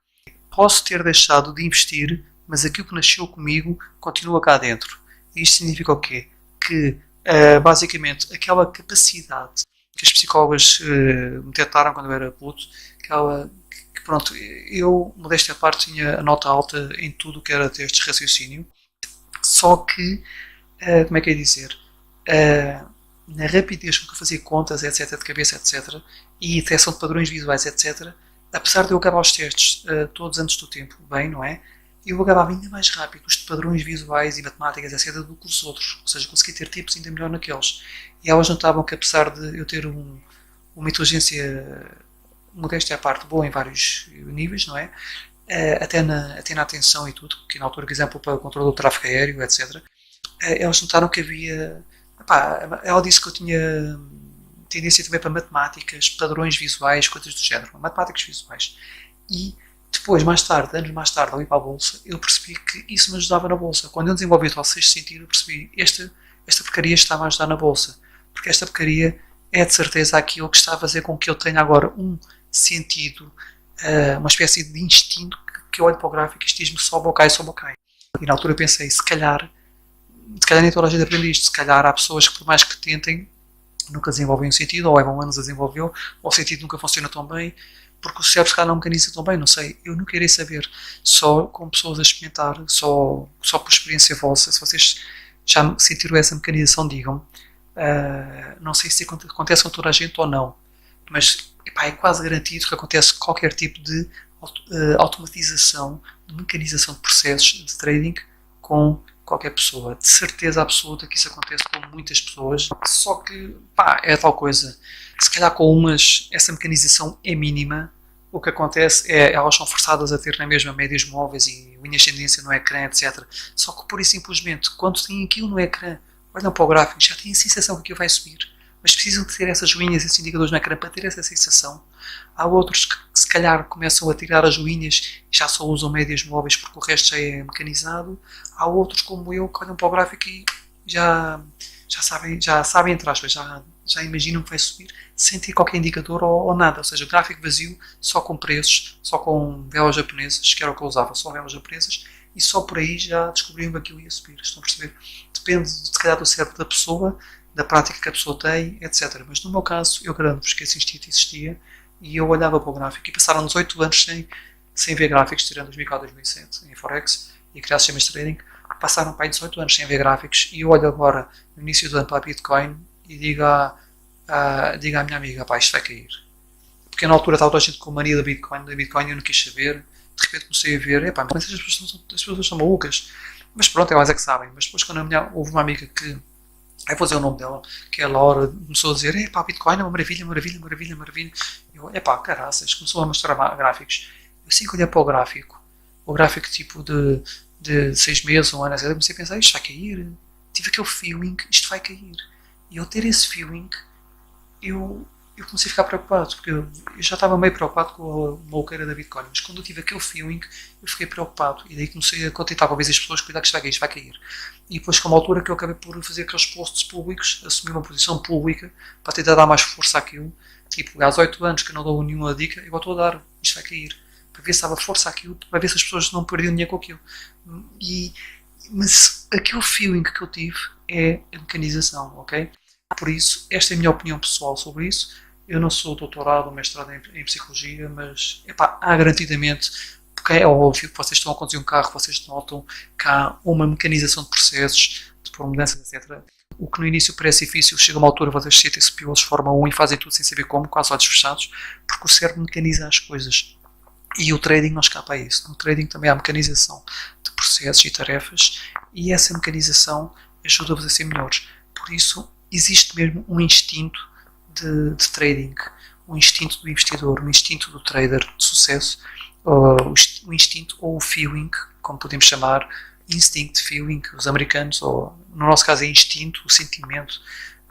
Posso ter deixado de investir, mas aquilo que nasceu comigo continua cá dentro. E isto significa o quê? Que, basicamente, aquela capacidade que as psicólogas me detectaram quando eu era puto, que pronto, eu, modéstia à parte, tinha a nota alta em tudo o que era testes de raciocínio, só que, como é que é dizer, na rapidez com que eu fazia contas, etc., de cabeça, etc., e detecção de padrões visuais, etc., apesar de eu acabar os testes todos antes do tempo, bem, não é? Eu acabava ainda mais rápido os de padrões visuais e matemáticas, etc., do que os outros. Ou seja, consegui ter tipos ainda melhor naqueles. E elas notavam que, apesar de eu ter uma inteligência, modéstia à parte, boa em vários níveis, não é? Até na atenção e tudo, que na altura, por exemplo, para o controle do tráfego aéreo, etc., elas notaram que havia. Epá, ela disse que eu tinha tendência também para matemáticas, padrões visuais, coisas do género, matemáticas visuais. E depois, mais tarde, anos mais tarde, ao ir para a Bolsa, eu percebi que isso me ajudava na Bolsa. Quando eu desenvolvi o tal sexto sentido, eu percebi esta porcaria está-me a ajudar na Bolsa. Porque esta porcaria é de certeza aquilo que está a fazer com que eu tenha agora um sentido, uma espécie de instinto que eu olho para o gráfico e isto diz-me sobe ou cai, sobe ou cai. E na altura eu pensei, se calhar nem toda a gente aprende isto, se calhar há pessoas que por mais que tentem, nunca desenvolvem um sentido, ou levam anos a desenvolver, ou o sentido nunca funciona tão bem, porque o cérebro se calhar não mecaniza tão bem, não sei, eu nunca irei saber, só com pessoas a experimentar, só por experiência vossa, se vocês já sentiram essa mecanização, digam, não sei se acontece com toda a gente ou não, mas epá, é quase garantido que acontece qualquer tipo de automatização, de mecanização de processos de trading com qualquer pessoa. De certeza absoluta que isso acontece com muitas pessoas, só que, pá, é tal coisa. Se calhar com umas essa mecanização é mínima, o que acontece é elas são forçadas a ter na mesma médias móveis e linhas de tendência no ecrã, etc. Só que pura e simplesmente, quando têm aquilo no ecrã, olham para o gráfico, já têm a sensação que aquilo vai subir, mas precisam de ter essas linhas, esses indicadores no ecrã para ter essa sensação. Há outros que se calhar começam a tirar as linhas e já só usam médias móveis porque o resto já é mecanizado. Há outros como eu que olham para o gráfico e já sabem entre aspas, já imaginam que vai subir sem ter qualquer indicador ou nada. Ou seja, o gráfico vazio, só com preços, só com velas japonesas, que era o que eu usava, só velas japonesas, e só por aí já descobriam que aquilo ia subir. Estão a perceber? Depende, se calhar, do cérebro da pessoa, da prática que a pessoa tem, etc. Mas no meu caso, eu garanto-vos que esse instinto existia e eu olhava para o gráfico e passaram uns 8 anos sem ver gráficos, tirando 2004, 2007 em Forex e criar sistemas de trading, passaram para aí 18 anos sem ver gráficos e eu olho agora no início do ano para a Bitcoin e digo à minha amiga, pá, isto vai cair. Porque na altura estava toda a gente com mania da Bitcoin eu não quis saber, de repente comecei a ver, epá, mas as pessoas são malucas. Mas pronto, elas é que sabem. Mas depois quando houve uma amiga que, aí vou dizer o nome dela, que é a Laura, começou a dizer, epá, Bitcoin é uma maravilha, maravilha, maravilha, maravilha. Eu, epá, caraças, começou a mostrar gráficos. Eu assim que olhei para o gráfico tipo de 6 meses, um ano, eu comecei a pensar, isto vai cair. Tive aquele feeling, isto vai cair. E eu ter esse feeling, eu comecei a ficar preocupado, porque eu já estava meio preocupado com a maluqueira da Bitcoin, mas quando eu tive aquele feeling, eu fiquei preocupado, e daí comecei a contentar talvez as pessoas, cuidar que isto vai cair. E depois com uma altura que eu acabei por fazer aqueles posts públicos, assumir uma posição pública, para tentar dar mais força àquilo, tipo, há 8 anos que eu não dou nenhuma dica, eu estou a dar, isto vai cair, para ver se dava força àquilo, para ver se as pessoas não perdiam dinheiro com aquilo. Mas aquele feeling que eu tive é a mecanização, ok? Por isso, esta é a minha opinião pessoal sobre isso. Eu não sou doutorado ou mestrado em psicologia, mas epá, há garantidamente, porque é óbvio que vocês estão a conduzir um carro, vocês notam que há uma mecanização de processos, de mudanças, etc. O que no início parece difícil, chega a uma altura vocês sentem-se pilotos de Fórmula 1 e fazem tudo sem saber como, com os olhos fechados, porque o cérebro mecaniza as coisas. E o trading não escapa a isso. No trading também há mecanização de processos e tarefas, e essa mecanização ajuda-vos a ser melhores. Por isso, existe mesmo um instinto de trading, um instinto do investidor, um instinto do trader de sucesso, o instinto ou o feeling, como podemos chamar, instinct feeling, os americanos, ou no nosso caso é instinto, o sentimento,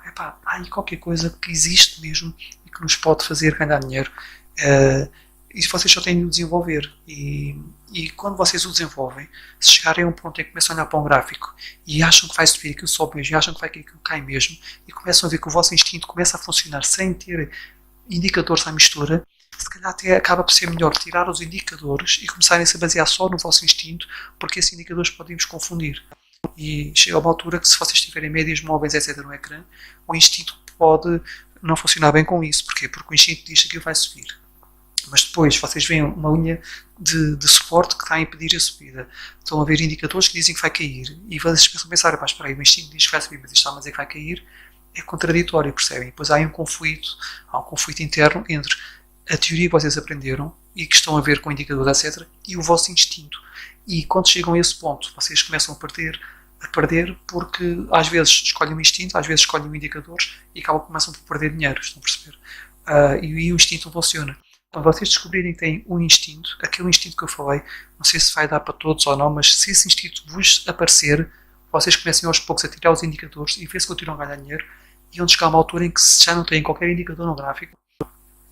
epá, há aí qualquer coisa que existe mesmo e que nos pode fazer ganhar dinheiro. Uh, e vocês só têm de o desenvolver. E quando vocês o desenvolvem, se chegarem a um ponto em que começam a olhar para um gráfico e acham que vai subir, aquilo sobe mesmo, e acham que vai aquilo cai mesmo, e começam a ver que o vosso instinto começa a funcionar sem ter indicadores à mistura, se calhar até acaba por ser melhor tirar os indicadores e começarem-se a basear só no vosso instinto, porque esses indicadores podem vos confundir. E chega a uma altura que, se vocês tiverem médias móveis, etc., no ecrã, o instinto pode não funcionar bem com isso. Porquê? Porque o instinto diz que aquilo vai subir. Mas depois vocês veem uma linha de suporte que está a impedir a subida. Estão a ver indicadores que dizem que vai cair. E vocês pensam a pensar, pá, espera aí, o instinto diz que vai subir, mas isto está a dizer que vai cair. É contraditório, percebem? Depois há um conflito interno entre a teoria que vocês aprenderam e que estão a ver com indicadores, etc., e o vosso instinto. E quando chegam a esse ponto, vocês começam a perder porque às vezes escolhem um instinto, às vezes escolhem um indicador e começam por perder dinheiro, estão a perceber? E o instinto funciona. Quando vocês descobrirem que têm um instinto, aquele instinto que eu falei, não sei se vai dar para todos ou não, mas se esse instinto vos aparecer, vocês comecem aos poucos a tirar os indicadores e ver se continuam a ganhar dinheiro, e onde chegar a uma altura em que já não têm qualquer indicador no gráfico.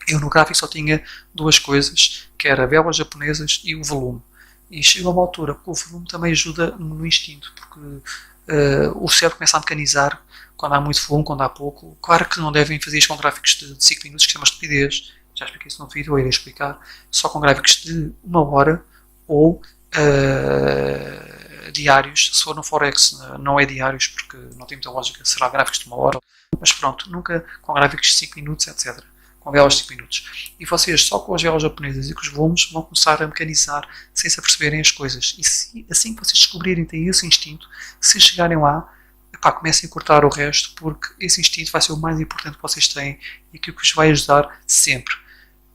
Eu no gráfico só tinha duas coisas, que era velas japonesas e o volume. E chega a uma altura que o volume também ajuda no instinto, porque o cérebro começa a mecanizar quando há muito volume, quando há pouco. Claro que não devem fazer isto com gráficos de 5 minutos, que é uma estupidez. Já expliquei isso no vídeo, eu irei explicar. Só com gráficos de 1 hora ou diários. Se for no Forex, não é diários, porque não tem muita lógica, será gráficos de 1 hora. Mas pronto, nunca com gráficos de 5 minutos, etc. Com velas de 5 minutos. E vocês, só com as velas japonesas e com os volumes, vão começar a mecanizar sem se aperceberem as coisas. E assim que vocês descobrirem que têm esse instinto, se chegarem lá, comecem a cortar o resto, porque esse instinto vai ser o mais importante que vocês têm e que vos vai ajudar sempre.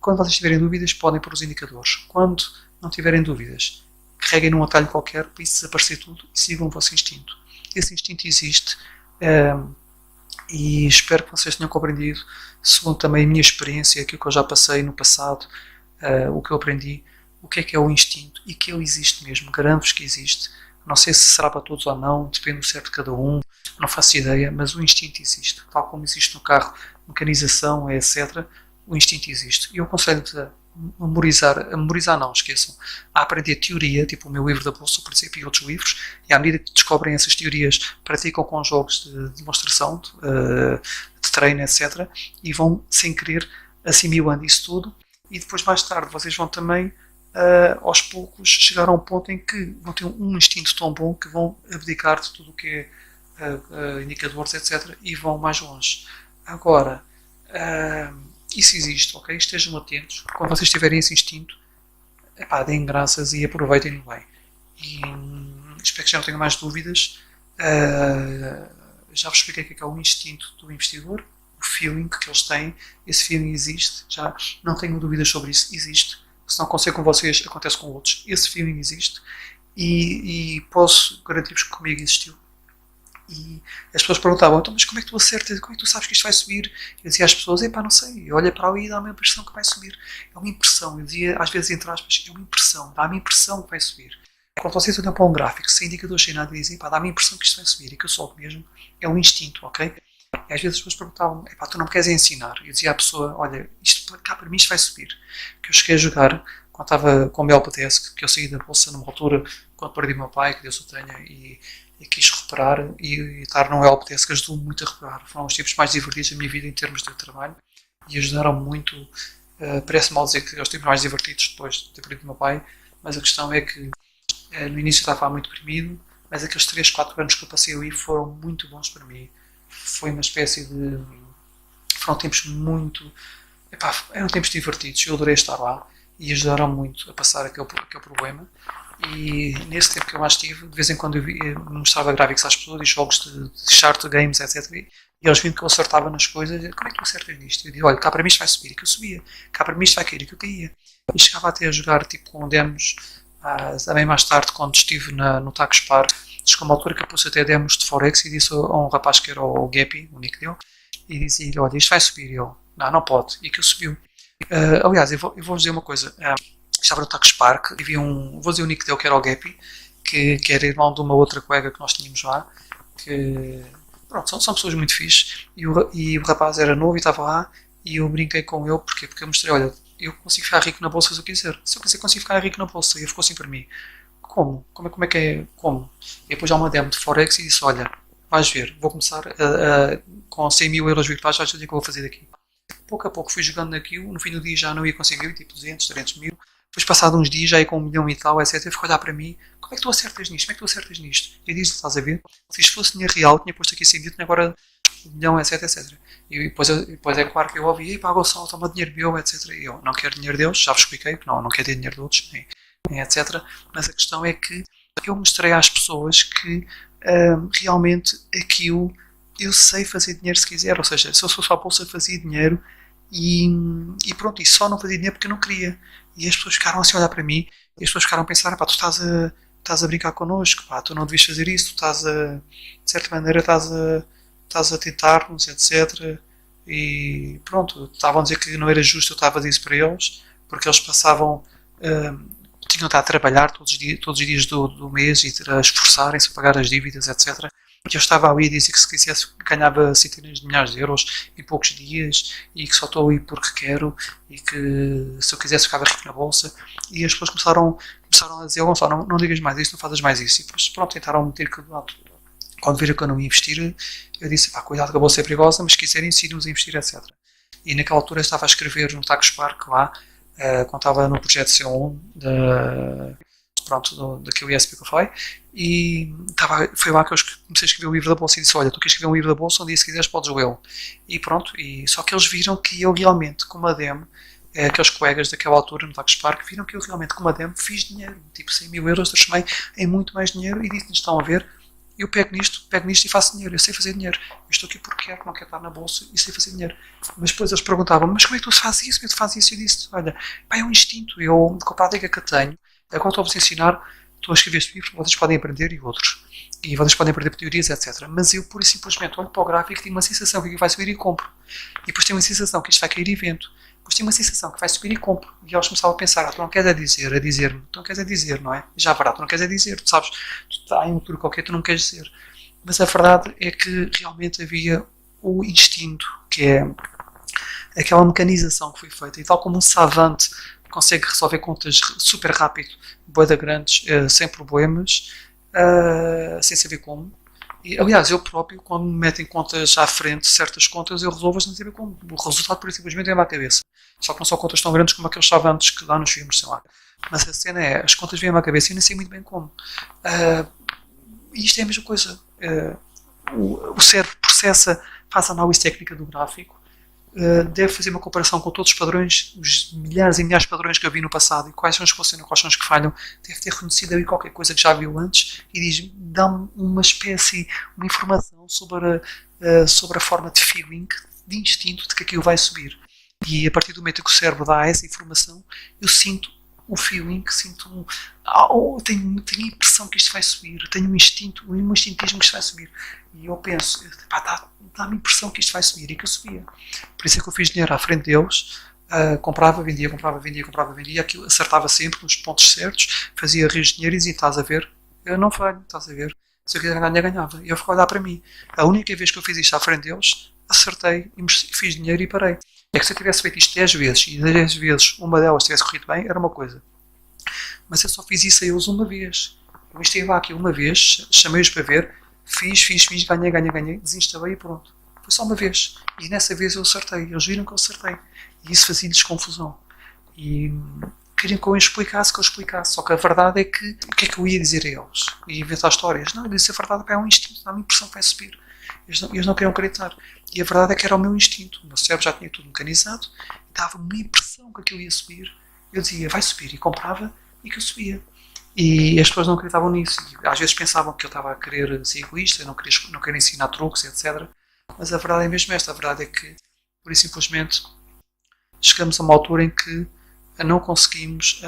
Quando vocês tiverem dúvidas, podem pôr os indicadores. Quando não tiverem dúvidas, carreguem num atalho qualquer para isso desaparecer tudo e sigam o vosso instinto. Esse instinto existe e espero que vocês tenham compreendido, segundo também a minha experiência, aquilo que eu já passei no passado, o que eu aprendi, o que é o instinto e que ele existe mesmo. Garanto-vos que existe. Não sei se será para todos ou não, depende do cérebro de cada um, não faço ideia, mas o instinto existe. Tal como existe no carro mecanização, etc., o instinto existe. E eu aconselho-vos a memorizar não, esqueçam, a aprender teoria, tipo o meu livro da Bolsa, por exemplo, e outros livros, e à medida que descobrem essas teorias, praticam com jogos de demonstração, de treino, etc., e vão, sem querer, assimilando isso tudo, e depois, mais tarde, vocês vão também, aos poucos, chegar a um ponto em que vão ter um instinto tão bom que vão abdicar de tudo o que é indicadores, etc., e vão mais longe. Agora, isso existe, ok? Estejam atentos. Quando vocês tiverem esse instinto, deem graças e aproveitem-no bem. E espero que já não tenham mais dúvidas. Já vos expliquei o que é o instinto do investidor, o feeling que eles têm. Esse feeling existe. Já não tenho dúvidas sobre isso. Existe. Se não acontece com vocês, acontece com outros. Esse feeling existe. E posso garantir-vos que comigo existiu. E as pessoas perguntavam, então, mas como é que tu acertas, como é que tu sabes que isto vai subir? Eu dizia às pessoas, não sei, olha para ali e dá-me a impressão que vai subir. É uma impressão, eu dizia às vezes entre aspas, é uma impressão, dá-me a impressão que vai subir. Quando vocês olham para um gráfico, sem indicadores, sem nada, dizem, dá-me a impressão que isto vai subir, e que eu sobe mesmo, é um instinto, ok? E às vezes as pessoas perguntavam, tu não me queres ensinar? Eu dizia à pessoa, olha, isto cá para mim isto vai subir. Que eu cheguei a jogar, quando estava com o MLPTS, que eu saí da bolsa numa altura, quando perdi o meu pai, que Deus o tenha, e quis recuperar e estar no LPTS, que ajudou muito a recuperar. Foram os tempos mais divertidos da minha vida em termos de trabalho e ajudaram muito. Parece mal dizer que eu estive mais divertidos depois de ter perdido o meu pai, mas a questão é que no início eu estava muito deprimido, mas aqueles 3, 4 anos que eu passei ali foram muito bons para mim. Foi uma espécie de... Foram tempos muito... eram tempos divertidos, eu adorei estar lá e ajudaram muito a passar aquele problema. E nesse tempo que eu mais tive, de vez em quando eu mostrava gráficos às pessoas e jogos de chart games, etc. E eles viam que eu acertava nas coisas. Como é que tu acertas nisto? Eu digo, olha, cá para mim isto vai subir, e que eu subia. Cá para mim isto vai cair, e que eu caía. E chegava até a jogar tipo com demos, também mais tarde, quando estive no TaxPar, chegou uma altura que eu pus até demos de Forex e disse a um rapaz que era o Gappy, o nick dele, e dizia-lhe, olha, isto vai subir. E ele, não pode. E que eu subiu. Aliás, eu vou dizer uma coisa. Estava no TaxPar e vi vou dizer o nick dele, que era o Gappy, que era irmão de uma outra colega que nós tínhamos lá, que Pronto, são pessoas muito fixes. E o rapaz era novo e estava lá. E eu brinquei com ele, porquê? Porque eu mostrei, olha, eu consigo ficar rico na bolsa se eu quiser. Se eu quiser, consigo ficar rico na bolsa. E ele ficou assim para mim. Como? Como é que é? Como? E depois já uma demo de Forex e disse, olha, vais ver, vou começar com 100 mil euros virtuais, já sei o que eu vou fazer daqui. Pouco a pouco fui jogando naquilo, no fim do dia já não ia conseguir, tipo 200, 300 mil. Depois, passado uns dias, já ia com 1 milhão e tal, etc. Ele ficou a olhar para mim, como é que tu acertas nisto? Como é que tu acertas nisto? E eu disse, estás a ver? Se isto fosse dinheiro real, tinha posto aqui 100 mil, tinha agora 1 milhão, etc, etc. E depois é claro que eu ouvi, ei pá, Gonçalo, toma dinheiro meu, etc. E eu, não quero dinheiro deles, já vos expliquei que não quero ter dinheiro de outros, nem etc. Mas a questão é que eu mostrei às pessoas que realmente aquilo eu sei fazer dinheiro se quiser, ou seja, se eu fosse à bolsa fazia dinheiro e pronto, e só não fazia dinheiro porque eu não queria. E as pessoas ficaram assim a olhar para mim e as pessoas ficaram a pensar, pá, tu estás a brincar connosco, pá, tu não devias fazer isso, tu estás a, de certa maneira estás a tentar-nos, etc. E pronto, estavam a dizer que não era justo eu estar a fazer isso para eles, porque eles passavam, tinham de estar a trabalhar todos os dias do mês e a esforçarem-se a pagar as dívidas, etc. Porque eu estava ali a dizer que se quisesse ganhava centenas de milhares de euros em poucos dias e que só estou aí porque quero e que se eu quisesse ficava rico na bolsa. E as pessoas começaram a dizer, Gonçalo, não digas mais isso, não fazes mais isso. E depois, pronto, tentaram meter que quando viram que eu não ia investir, eu disse, pá, cuidado que a bolsa é perigosa, mas se quiserem ensino-nos a investir, etc. E naquela altura eu estava a escrever no Taco Spark lá, quando estava no projeto C1 daquele ISP que eu falei, e foi lá que eu comecei a escrever o livro da bolsa e disse, olha, tu queres escrever um livro da bolsa, um dia se quiseres podes lê-lo. E pronto, só que eles viram que eu realmente, com uma demo, aqueles colegas daquela altura no Taco Spark, viram que eu realmente, com uma demo, fiz dinheiro, tipo 100 mil euros, transformei em muito mais dinheiro e disse-nos, estão a ver, eu pego nisto e faço dinheiro, eu sei fazer dinheiro. Eu estou aqui porque quero, não quero estar na bolsa e sei fazer dinheiro. Mas depois eles perguntavam, mas como é que tu fazes isso? Como é que tu fazes isso? E eu disse, olha, pá, é um instinto, eu, com a prática que eu tenho, agora estou-vos a ensinar, estou a escrever este livro, vocês podem aprender e outros. E vocês podem aprender por teorias, etc. Mas eu, pura e simplesmente, olho para o gráfico e tenho uma sensação que aquilo vai subir e compro. E depois tenho uma sensação que isto vai cair e vendo. Depois tenho uma sensação que vai subir e compro. E eles começavam a pensar, tu não queres dizer-me, tu não queres dizer, não é? E já verá, tu não queres dizer, tu sabes, tu está em um futuro qualquer, tu não queres dizer. Mas a verdade é que realmente havia o instinto, que é aquela mecanização que foi feita. E tal como um savante consegue resolver contas super rápido, boeda grandes, sem problemas, sem saber como. E, aliás, eu próprio, quando me metem contas à frente, certas contas, eu resolvo-as sem saber como. O resultado, por simplesmente, vem-me à cabeça. Só que não são contas tão grandes como aqueles savantes que dá nos filmes, sei lá. Mas a cena é, as contas vêm-me à cabeça e eu nem sei muito bem como. E isto é a mesma coisa. O cérebro processa, faz a análise técnica do gráfico, deve fazer uma comparação com todos os padrões, os milhares e milhares de padrões que eu vi no passado e quais são os que funcionam, quais são os que falham, deve ter reconhecido ali qualquer coisa que já viu antes e diz, dá-me uma informação sobre a forma de feeling, de instinto de que aquilo vai subir. E a partir do momento que o cérebro dá essa informação, eu sinto o feeling, tenho a impressão que isto vai subir, tenho um instintismo que isto vai subir. E eu penso, dá-me a impressão que isto vai subir e que eu subia. Por isso é que eu fiz dinheiro à frente deles, comprava, vendia, aquilo acertava sempre nos pontos certos, fazia rios de dinheiro e dizia, estás a ver? Eu não falho, estás a ver? Se eu quiser ganhar, ganhava. E eu ficava a olhar para mim. A única vez que eu fiz isto à frente deles, acertei e fiz dinheiro e parei. É que se eu tivesse feito isto 10 vezes e 10 vezes uma delas tivesse corrido bem, era uma coisa. Mas eu só fiz isso a eles uma vez. Eu estive lá aqui uma vez, chamei-os para ver, fiz, ganhei, desinstalei e pronto. Foi só uma vez. E nessa vez eu acertei. Eles viram que eu acertei. E isso fazia-lhes confusão. E queriam que eu explicasse, Só que a verdade é que, o que é que eu ia dizer a eles? Ia inventar histórias? Não, eu disse a verdade, é um instinto, dá-me a impressão que vai subir. Eles não queriam acreditar. E a verdade é que era o meu instinto. O meu cérebro já tinha tudo mecanizado, dava-me uma impressão que aquilo ia subir. Eu dizia, vai subir, e comprava, e que eu subia. E as pessoas não acreditavam nisso. E às vezes pensavam que eu estava a querer ser egoísta, não queria ensinar truques, etc. Mas a verdade é mesmo esta. A verdade é que, por isso simplesmente, chegamos a uma altura em que não conseguimos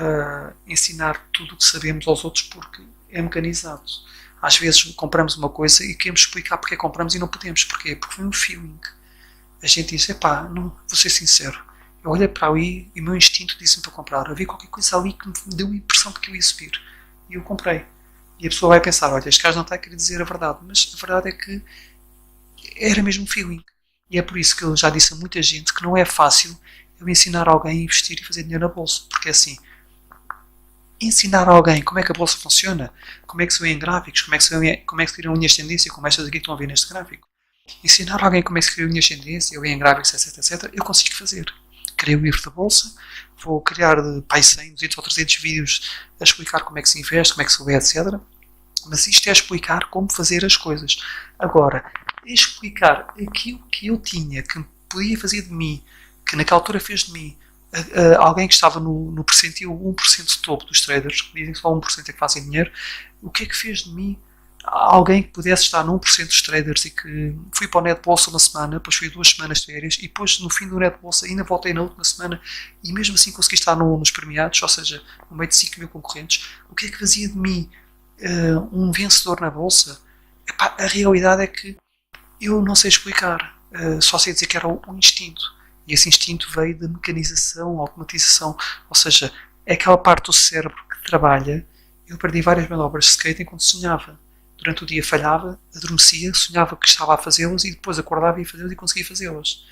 ensinar tudo o que sabemos aos outros porque é mecanizado. Às vezes compramos uma coisa e queremos explicar porque compramos e não podemos. Porquê? Porque foi um feeling. A gente diz, não, vou ser sincero. Eu olhei para ali e o meu instinto disse-me para comprar. Havia qualquer coisa ali que me deu a impressão de que eu ia subir. E eu comprei. E a pessoa vai pensar, olha, este gajo não está a querer dizer a verdade. Mas a verdade é que era mesmo feeling. E é por isso que eu já disse a muita gente que não é fácil eu ensinar alguém a investir e fazer dinheiro na bolsa. Porque é assim, ensinar alguém como é que a bolsa funciona, como é que se vê em gráficos, como é que se criam linhas de tendência, como estas aqui que estão a ver neste gráfico. Ensinar alguém como é que se criam linhas de tendência, eu em gráficos, etc, eu consigo fazer. Criei o livro da bolsa, vou criar de 100, 200 ou 300 vídeos a explicar como é que se investe, como é que se vê, etc. Mas isto é explicar como fazer as coisas. Agora, explicar aquilo que eu tinha, que podia fazer de mim, que naquela altura fez de mim, alguém que estava no percentil 1% de topo dos traders, que dizem que só 1% é que fazem dinheiro, o que é que fez de mim alguém que pudesse estar no 1% dos traders e que fui para o Net Bolsa uma semana, depois fui 2 semanas de férias e depois no fim do Net Bolsa ainda voltei na última semana e mesmo assim consegui estar nos premiados, ou seja, no meio de 5 mil concorrentes. O que é que fazia de mim um vencedor na Bolsa? Epá, a realidade é que eu não sei explicar, só sei dizer que era um instinto. E esse instinto veio da mecanização, automatização, ou seja, é aquela parte do cérebro que trabalha. Eu perdi várias manobras de skate enquanto sonhava. Durante o dia falhava, adormecia, sonhava que estava a fazê-las e depois acordava e ia fazê-las e conseguia fazê-las.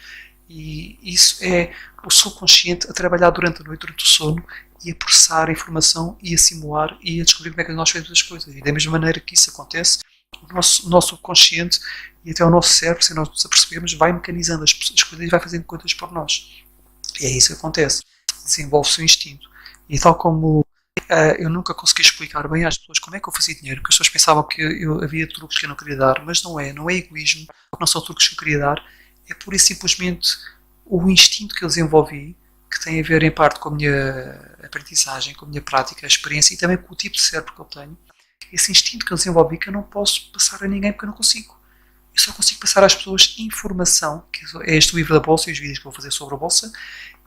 E isso é o subconsciente a trabalhar durante a noite, durante o sono, e a processar a informação e a simular e a descobrir como é que nós fazemos as coisas. E da mesma maneira que isso acontece, o nosso subconsciente e até o nosso cérebro, se nós nos apercebemos, vai mecanizando as coisas e vai fazendo coisas por nós. E é isso que acontece. Desenvolve-se o instinto. E tal como eu nunca consegui explicar bem às pessoas como é que eu fazia dinheiro, porque as pessoas pensavam que havia truques que eu não queria dar, mas não é egoísmo, não são truques que eu queria dar, é pura e simplesmente o instinto que eu desenvolvi, que tem a ver em parte com a minha aprendizagem, com a minha prática, a experiência e também com o tipo de cérebro que eu tenho. Esse instinto que eu desenvolvi que eu não posso passar a ninguém porque eu não consigo. Eu só consigo passar às pessoas informação, que é este livro da Bolsa e os vídeos que vou fazer sobre a Bolsa,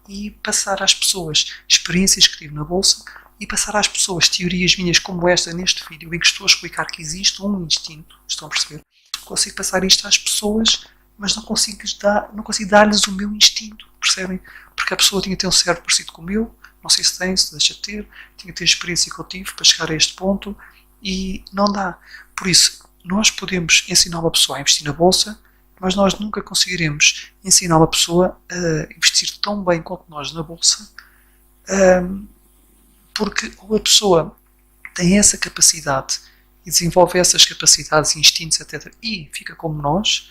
e passar às pessoas experiências que tive na Bolsa e passar às pessoas teorias minhas como esta neste vídeo em que estou a explicar que existe um instinto, estão a perceber? Consigo passar isto às pessoas, mas não consigo dar-lhes o meu instinto, percebem? Porque a pessoa tinha que ter um cérebro parecido com o meu, não sei se tem, se deixa de ter, tinha que ter a experiência que eu tive para chegar a este ponto e não dá. Por isso, nós podemos ensinar uma pessoa a investir na Bolsa, mas nós nunca conseguiremos ensinar uma pessoa a investir tão bem quanto nós na Bolsa, porque ou a pessoa tem essa capacidade e desenvolve essas capacidades, instintos, etc. e fica como nós,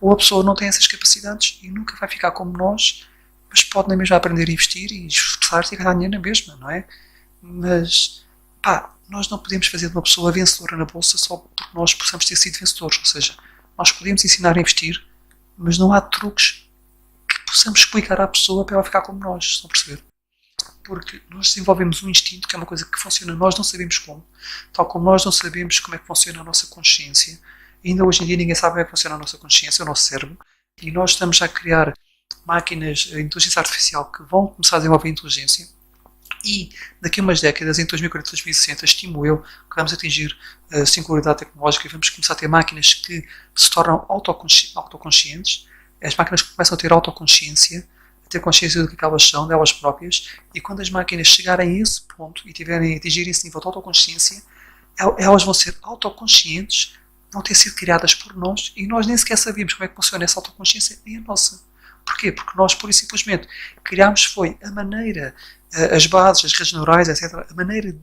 ou a pessoa não tem essas capacidades e nunca vai ficar como nós, mas pode na mesma aprender a investir e esforçar-se e ganhar dinheiro na mesma, não é? Mas, pá, nós não podemos fazer de uma pessoa vencedora na Bolsa só porque nós possamos ter sido vencedores, ou seja, nós podemos ensinar a investir, mas não há truques que possamos explicar à pessoa para ela ficar como nós, estão a perceber? Porque nós desenvolvemos um instinto que é uma coisa que funciona, nós não sabemos como, tal como nós não sabemos como é que funciona a nossa consciência. Ainda hoje em dia ninguém sabe como é que funciona a nossa consciência, o nosso cérebro, e nós estamos a criar máquinas de inteligência artificial que vão começar a desenvolver inteligência e daqui a umas décadas, em 2040, 2060, estimo eu que vamos atingir a singularidade tecnológica e vamos começar a ter máquinas que se tornam autoconscientes, as máquinas que começam a ter autoconsciência, a ter consciência do que elas são, delas próprias, e quando as máquinas chegarem a esse ponto e tiverem a atingir esse nível de autoconsciência, elas vão ser autoconscientes, vão ter sido criadas por nós e nós nem sequer sabíamos como é que funciona essa autoconsciência nem a nossa. Porquê? Porque nós, pura e simplesmente, criámos foi a maneira, as bases, as redes neurais, etc., a maneira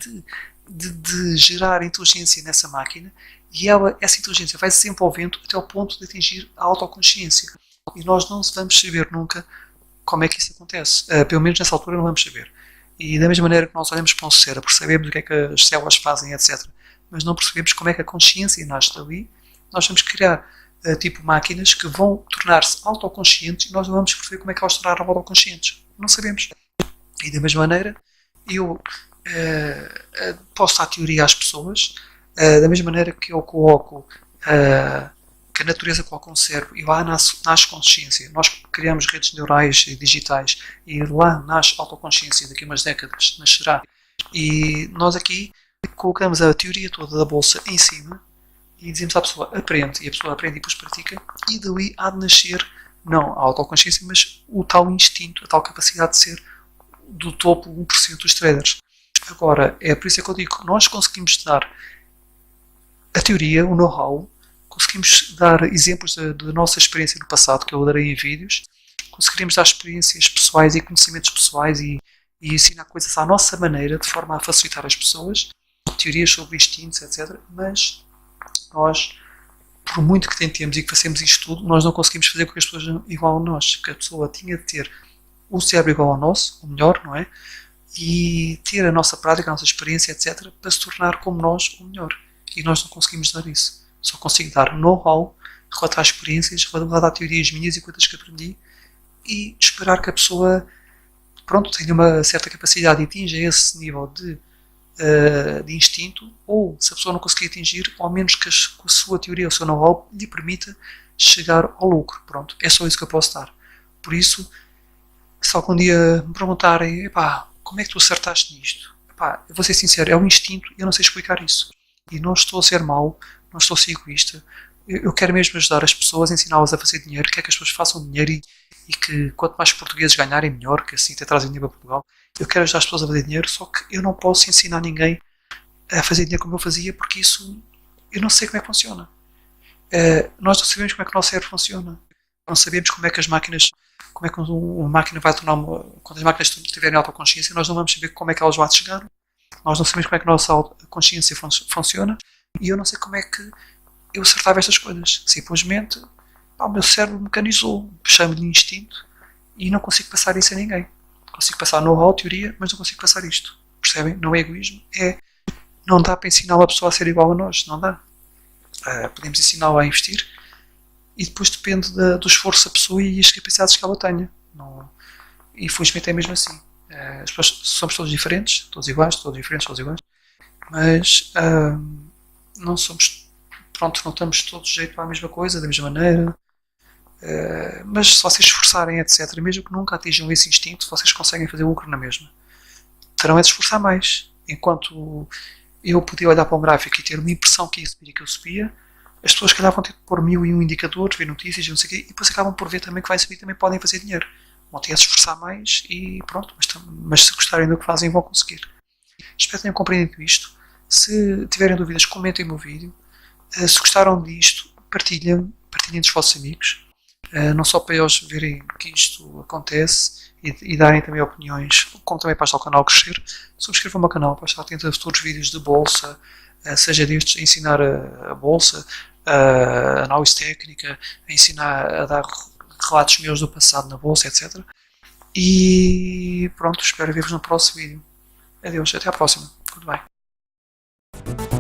de gerar inteligência nessa máquina e essa inteligência vai se desenvolvendo até ao ponto de atingir a autoconsciência. E nós não vamos saber nunca como é que isso acontece. Pelo menos nessa altura não vamos saber. E da mesma maneira que nós olhamos para um cérebro, percebemos o que é que as células fazem, etc., mas não percebemos como é que a consciência nasce dali, nós vamos criar tipo máquinas que vão tornar-se autoconscientes e nós não vamos perceber como é que elas se tornaram autoconscientes. Não sabemos. E da mesma maneira, eu posso dar teoria às pessoas, da mesma maneira que eu coloco que a natureza coloca um cérebro e lá nasce consciência. Nós criamos redes neurais digitais e lá nasce autoconsciência, daqui a umas décadas nascerá. E nós aqui colocamos a teoria toda da Bolsa em cima e dizemos à pessoa aprende, e a pessoa aprende e depois pratica, e dali há de nascer não a autoconsciência, mas o tal instinto, a tal capacidade de ser do topo 1% dos traders. Agora, é por isso que eu digo que nós conseguimos dar a teoria, o know-how, conseguimos dar exemplos da nossa experiência no passado, que eu darei em vídeos, conseguiremos dar experiências pessoais e conhecimentos pessoais e ensinar coisas à nossa maneira, de forma a facilitar as pessoas, teorias sobre instintos, etc. Mas nós, por muito que tentemos e que façamos isto tudo, nós não conseguimos fazer com que as pessoas sejam igual a nós, porque a pessoa tinha de ter o cérebro igual ao nosso, ou melhor, não é? E ter a nossa prática, a nossa experiência, etc., para se tornar como nós, ou melhor. E nós não conseguimos dar isso. Só consigo dar know-how, relatar experiências, relatar teorias minhas e coisas que aprendi e esperar que a pessoa, pronto, tenha uma certa capacidade e atinja esse nível de instinto, ou se a pessoa não conseguir atingir, ao menos que a sua teoria, o seu know-how lhe permita chegar ao lucro. Pronto, é só isso que eu posso dar. Por isso, se algum dia me perguntarem, epá, como é que tu acertaste nisto? Epá, eu vou ser sincero, é um instinto e eu não sei explicar isso. E não estou a ser mau, não estou a ser egoísta. Eu quero mesmo ajudar as pessoas, ensiná-las a fazer dinheiro, quero que as pessoas façam dinheiro e que quanto mais portugueses ganharem, melhor, que assim até trazem dinheiro para Portugal. Eu quero ajudar as pessoas a fazer dinheiro, só que eu não posso ensinar ninguém a fazer dinheiro como eu fazia, porque isso eu não sei como é que funciona. Nós não sabemos como é que o nosso cérebro funciona. Não sabemos como é que as máquinas, como é que uma máquina vai tornar quando as máquinas tiverem autoconsciência, nós não vamos saber como é que elas lá chegaram. Nós não sabemos como é que a nossa consciência funciona e eu não sei como é que eu acertava estas coisas. Simplesmente, o meu cérebro mecanizou, chamo-lhe instinto e não consigo passar isso a ninguém. Consigo passar know-how, teoria, mas não consigo passar isto. Percebem? Não é egoísmo, não dá para ensinar uma pessoa a ser igual a nós, não dá. Podemos ensiná-la a investir e depois depende do esforço da pessoa e as capacidades que ela tenha. Não, infelizmente é mesmo assim. As pessoas, somos todos diferentes, todos iguais, todos diferentes, todos iguais, mas não somos, pronto, não estamos todos jeito para a mesma coisa, da mesma maneira. Mas se vocês esforçarem, etc., mesmo que nunca atinjam esse instinto, vocês conseguem fazer lucro na mesma. Terão é de esforçar mais. Enquanto eu podia olhar para um gráfico e ter uma impressão que ia subir e que eu subia, as pessoas que vão ter que pôr 1001 indicadores, ver notícias, não sei o quê, e depois acabam por ver também que vai subir, também podem fazer dinheiro. Vão ter de se esforçar mais e pronto, mas se gostarem do que fazem, vão conseguir. Espero que tenham compreendido isto. Se tiverem dúvidas, comentem o meu vídeo. Se gostaram disto, partilhem dos vossos amigos. Não só para eles verem que isto acontece e darem também opiniões, como também para ajudar o canal a crescer. Subscrevam o meu canal para estar atento a futuros vídeos de bolsa, seja destes a ensinar a bolsa, a análise técnica, a ensinar a dar relatos meus do passado na bolsa, etc. E pronto, espero ver-vos no próximo vídeo. Adeus, até à próxima. Tudo bem.